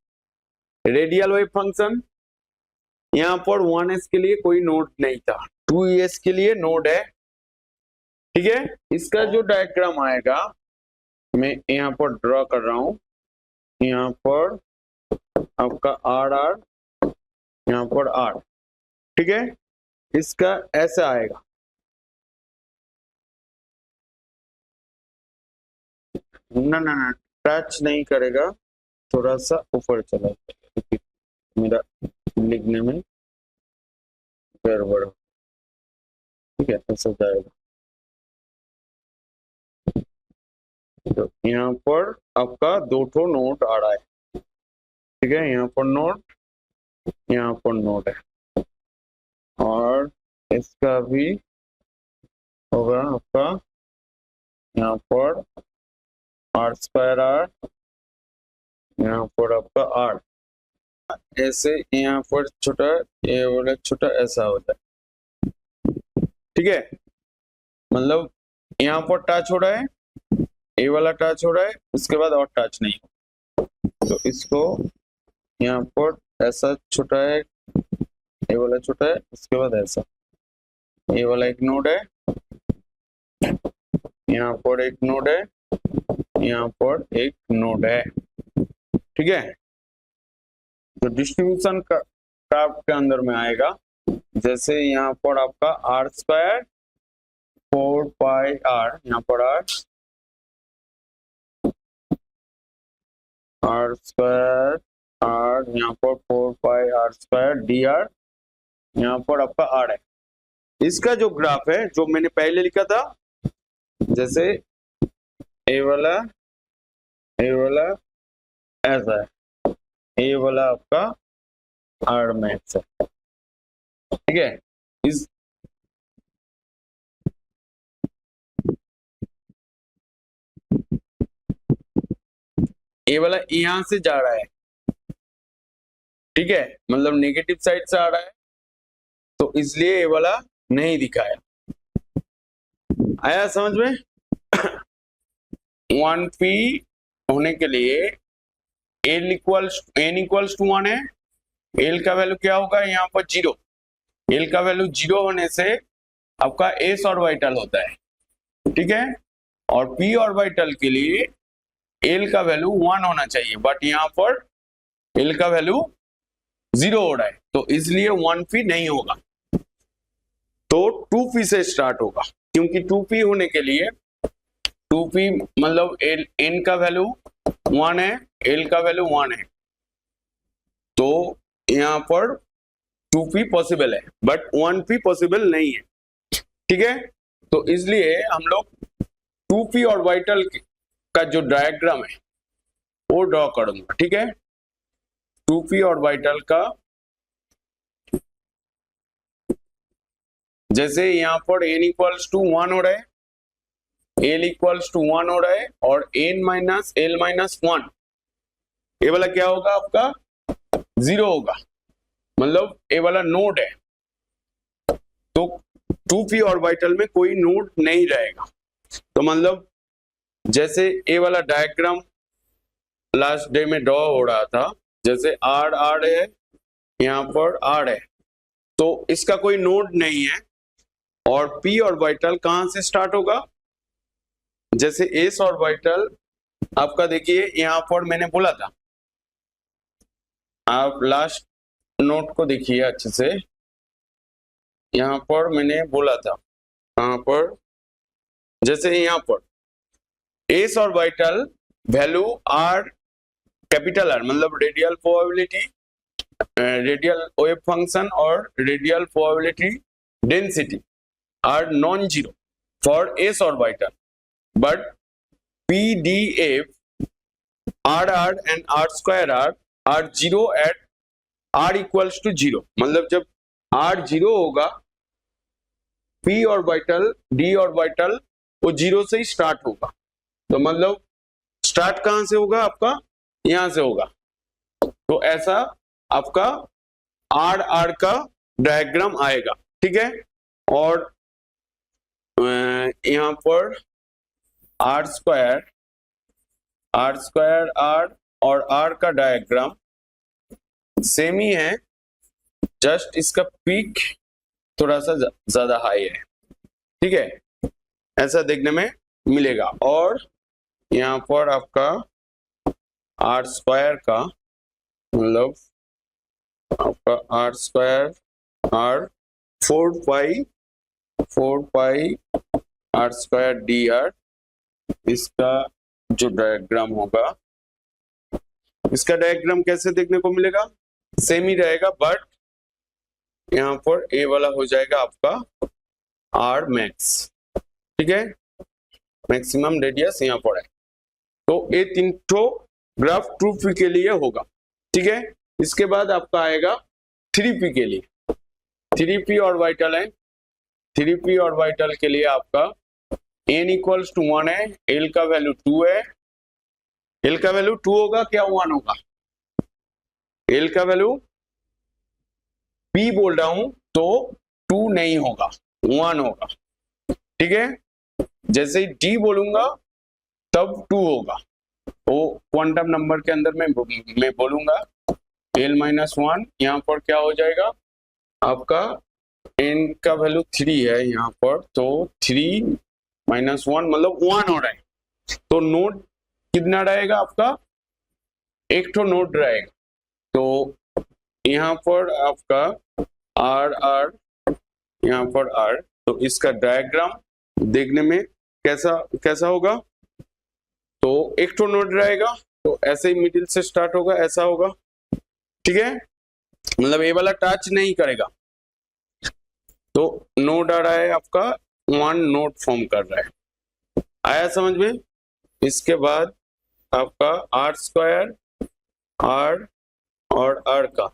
रेडियल वेव फंक्शन, यहां पर 1s के लिए कोई नोड नहीं था, 2s के लिए नोड है। ठीक है, इसका जो डायग्राम आएगा मैं यहाँ पर ड्रॉ कर रहा हूं, यहाँ पर आपका आर आर, यहाँ पर आर। ठीक है, इसका ऐसा आएगा, ना ना ना टच नहीं करेगा, थोड़ा सा ऊपर चला जाएगा, मेरा लिखने में गड़बड़। ठीक है, ऐसा जाएगा। तो यहाँ पर आपका दो ठो नोड आ रहा है। ठीक है, यहाँ पर नोड, यहाँ पर नोड है, और इसका भी होगा आपका यहाँ पर आर स्क्वायर आर, यहाँ पर आपका आर, ऐसे यहाँ पर छोटा, ये वाला छोटा, ऐसा होता है। ठीक है, मतलब यहाँ पर टच हो रहा है, ये वाला टच हो रहा है, उसके बाद और टच नहीं हो, तो इसको यहाँ पर ऐसा छोटा है, ये वाला छोटा है, उसके बाद ऐसा, ये वाला एक नोड है, यहाँ पर एक नोड है, यहाँ पर एक नोड है। ठीक है, तो डिस्ट्रीब्यूशन कर्व के अंदर में आएगा, जैसे यहाँ पर आपका आर स्क्वायर 4 पाई आर, यहाँ पर आर स्क्वायर आर, यहाँ पर 4 pi are square D r, यहाँ पर आपका आर है। इसका जो ग्राफ है जो मैंने पहले लिखा था, जैसे ए वाला ऐसा है, ए वाला आपका आर मैक्स है। ठीक है, इस ए वाला यहां से जा रहा है, ठीक है, मतलब नेगेटिव साइड से आ रहा है, तो इसलिए ए वाला नहीं दिखाया। आया समझ में? 1p होने के लिए n इक्वल्स टू 1 है, l का वैल्यू क्या होगा यहाँ पर 0, l का वैल्यू 0 होने से आपका s ऑर्बिटल होता है। ठीक है, और p ऑर्बिटल के लिए l का वैल्यू 1 होना चाहिए, बट यहाँ पर l का वैल्यू 0 हो रहा है, तो इसलिए 1p नहीं होगा, तो 2p से स्टार्ट होगा, क्योंकि 2p होने के लिए 2p मतलब n का वैल्यू 1 है, l का वैल्यू 1 है, तो यहाँ पर 2p पॉसिबल है, बट 1p पॉसिबल नहीं है। ठीक है, तो इसलिए हम लोग 2p ऑर्बिटल का जो डायग्राम है वो ड्रॉ करूंगा। ठीक है, 2p ऑर्बिटल का, जैसे यहाँ पर n इक्वल्स टू 1 हो रहा है, l इक्वल्स टू 1 हो रहा है, और n माइनस l माइनस 1, ये वाला क्या होगा आपका 0 होगा, मतलब ये वाला नोड है, तो 2p ऑर्बिटल में कोई नोड नहीं रहेगा। तो मतलब जैसे ये वाला डायग्राम लास्ट डे में ड्रॉ हो रहा था, जैसे आर आर है, यहाँ पर आर है, तो इसका कोई नोड नहीं है, और p ऑर्बिटल कहां से स्टार्ट होगा, जैसे s ऑर्बिटल आपका देखिए यहाँ पर मैंने बोला था, आप लास्ट नोट को देखिए अच्छे से। यहाँ पर मैंने बोला था, यहाँ पर जैसे यहाँ पर s orbital value R capital R, मतलब radial probability, radial wave function और radial probability density are non zero for s orbital, but PDF RR and R square R are zero at R equals to zero। मतलब जब R zero होगा, P orbital D orbital वो zero से ही start होगा। तो मतलब start कहां से होगा आपका, यहां से होगा। तो ऐसा आपका आर आर का डायग्राम आएगा, ठीक है। और यहां पर आर स्क्वायर आर और आर का डायग्राम सेम ही है, जस्ट इसका पीक थोड़ा सा ज्यादा हाई है, ठीक है, ऐसा देखने में मिलेगा। और यहाँ पर आपका आर स्क्वायर का मतलब आपका r square are 4 pi are square D R, इसका जो डायग्राम होगा, इसका डायग्राम कैसे देखने को मिलेगा, सेम ही रहेगा, बट यहाँ पर ए वाला हो जाएगा आपका आर मैक्स, ठीक है, मैक्सिमम रेडियस यहाँ पर है। तो ये तीन ठो ग्राफ 2p के लिए होगा, ठीक है। इसके बाद आपका आएगा 3p के लिए। 3p ऑर्बिटल है, 3p ऑर्बिटल के लिए आपका n इक्वल्स टू 1 है, l का वैल्यू 2 है। l का वैल्यू 2 होगा क्या 1 होगा, l का वैल्यू p बोल रहा हूं तो 2 नहीं होगा 1 होगा, ठीक है। जैसे ही d बोलूंगा तब 2 होगा, तो क्वांटम नंबर के अंदर मैं बोलूंगा l-1, यहाँ पर क्या हो जाएगा आपका n का वैल्यू 3 है यहाँ पर, तो 3 - 1 मतलब 1 हो रहा है। तो नोड कितना रहेगा आपका, एक तो नोड रहेगा। तो यहाँ पर आपका आर आर, यहाँ पर आर, तो इसका डायग्राम देखने में कैसा होगा, तो एक तो नोड रहेगा, तो ऐसे ही मिडिल से स्टार्ट होगा, ऐसा होगा, ठीक है, मतलब ये वाला टच नहीं करेगा। तो नोड आ रहा है आपका 1 नोड फॉर्म कर रहा है, आया समझ में। इसके बाद आपका आर स्क्वायर आर और आर का,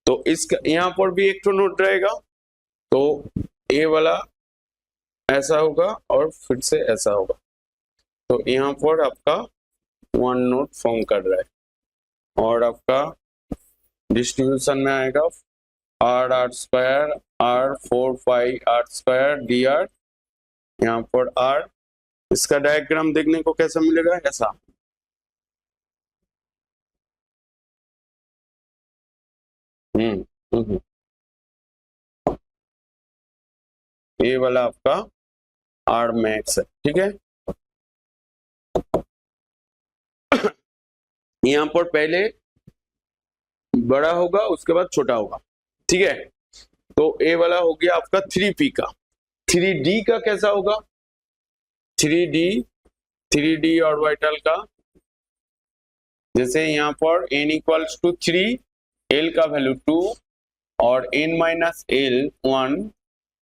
तो इसका यहाँ पर भी एक तो नोड रहेगा, तो ए वाला ऐसा होगा और फिर से ऐसा होगा, तो यहाँ पर आपका 1 नोड फॉर्म कर रहा है। और आपका डिस्ट्रीब्यूशन में आएगा r are square are 4 pi are square D r, यहाँ पर आर। इसका डायग्राम देखने को कैसा मिलेगा, ऐसा। ये वाला आपका आर मैक्स है, ठीक है। यहाँ पर पहले बड़ा होगा उसके बाद छोटा होगा, ठीक है। तो ए वाला हो गया आपका 3p का। 3d का कैसा होगा, 3d ऑर्बिटल का, जैसे यहाँ पर n इक्वल्स टू 3, l का वैल्यू 2 और n माइनस l 1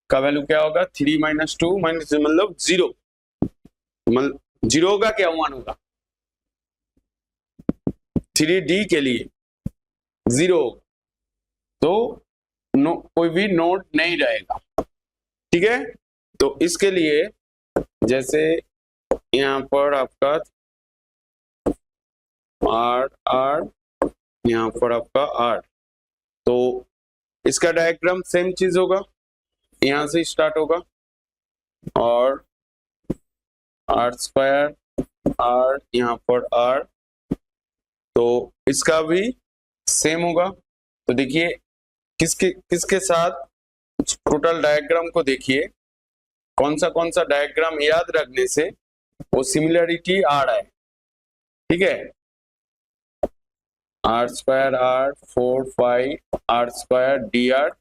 का वैल्यू क्या होगा, 3 - 2 मतलब 0, मतलब 0 होगा क्या 1 होगा, 3d के लिए 0, तो कोई भी नोड नहीं रहेगा, ठीक है। तो इसके लिए जैसे यहाँ पर आपका आर आर, यहाँ पर आपका आर, तो इसका डायग्राम सेम चीज होगा, यहाँ से स्टार्ट होगा और आर स्क्वायर आर, यहाँ पर आर, तो इसका भी सेम होगा। तो देखिए किसके साथ टोटल डायग्राम को देखिए, कौन सा डायग्राम याद रखने से वो सिमिलरिटी आ रहा है, ठीक है, r square are 4 5 r square D r,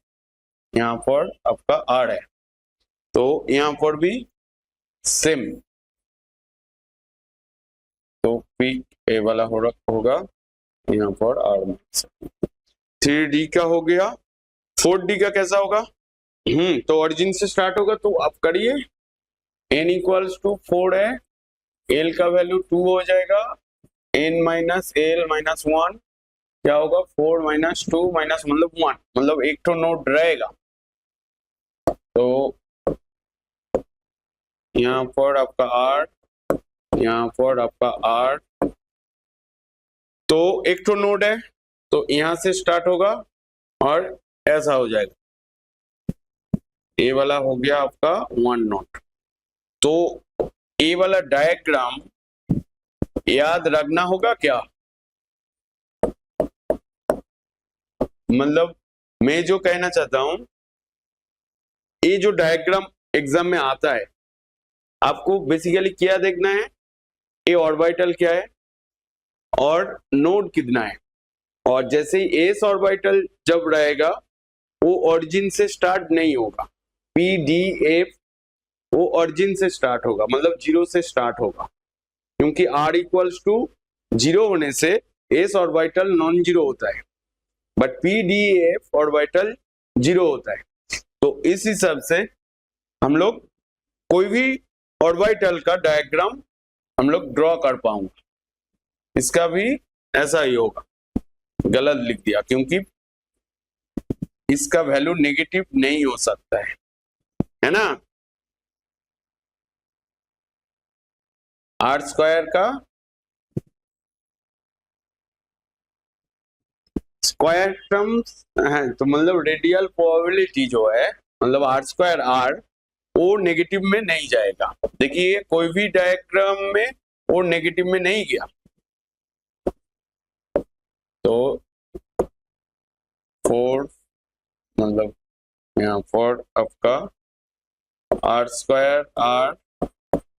यहाँ पर आपका आर है, तो यहाँ पर भी सेम, तो पी ए वाला होगा यहाँ पर आर मैक्स। 3D का हो गया, 4D का कैसा होगा? तो ओरिजिन से स्टार्ट होगा, तो आप करिए, n इक्वल्स टू 4 है, l का वैल्यू 2 हो जाएगा, n माइनस एल माइनस 1 क्या होगा? 4 माइनस 2 माइनस मतलब 1, मतलब एक तो नोड रहेगा, तो यहाँ पर आपका r, यहाँ पर आपका r, तो एक तो नोड है, तो यहां से स्टार्ट होगा और ऐसा हो जाएगा, ए वाला हो गया आपका 1 नोड। तो ए वाला डायग्राम याद रखना होगा क्या? मतलब मैं जो कहना चाहता हूं, ये जो डायग्राम एग्जाम में आता है, आपको बेसिकली क्या देखना है? ए ऑर्बिटल क्या है और नोड कितना है, और जैसे ही एस ऑर्बिटल जब रहेगा वो ओरिजिन से स्टार्ट नहीं होगा, पी डी एफ वो ओरिजिन से स्टार्ट होगा, मतलब 0 से स्टार्ट होगा, क्योंकि आर इक्वल्स टू 0 होने से एस ऑर्बिटल नॉन जीरो होता है, but P D F orbital 0 होता है। तो इस हिसाब से हम लोग कोई भी ऑर्बिटल का डायग्राम हम लोग ड्रॉ कर पाऊंगा, इसका भी ऐसा ही होगा, गलत लिख दिया क्योंकि इसका वैल्यू नेगेटिव नहीं हो सकता है ना। आर स्क्वायर का स्क्वायर टर्म्स है, तो मतलब रेडियल प्रोबेबिलिटी जो है, मतलब आर स्क्वायर आर, वो नेगेटिव में नहीं जाएगा। देखिए कोई भी डायग्राम में वो नेगेटिव में नहीं गया, तो 4 मतलब यहाँ 4 आपका r square are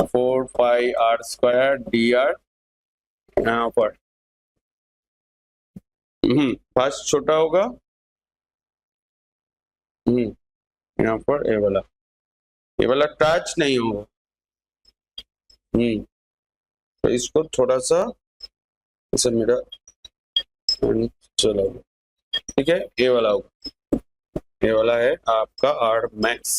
4 5 r square D r, यहाँ पर फर्स्ट छोटा होगा, यहाँ पर ये वाला टच नहीं होगा, तो इसको थोड़ा सा इसे मेरा चलो, ठीक है, ये वाला होगा, ये वाला है आपका आर मैक्स।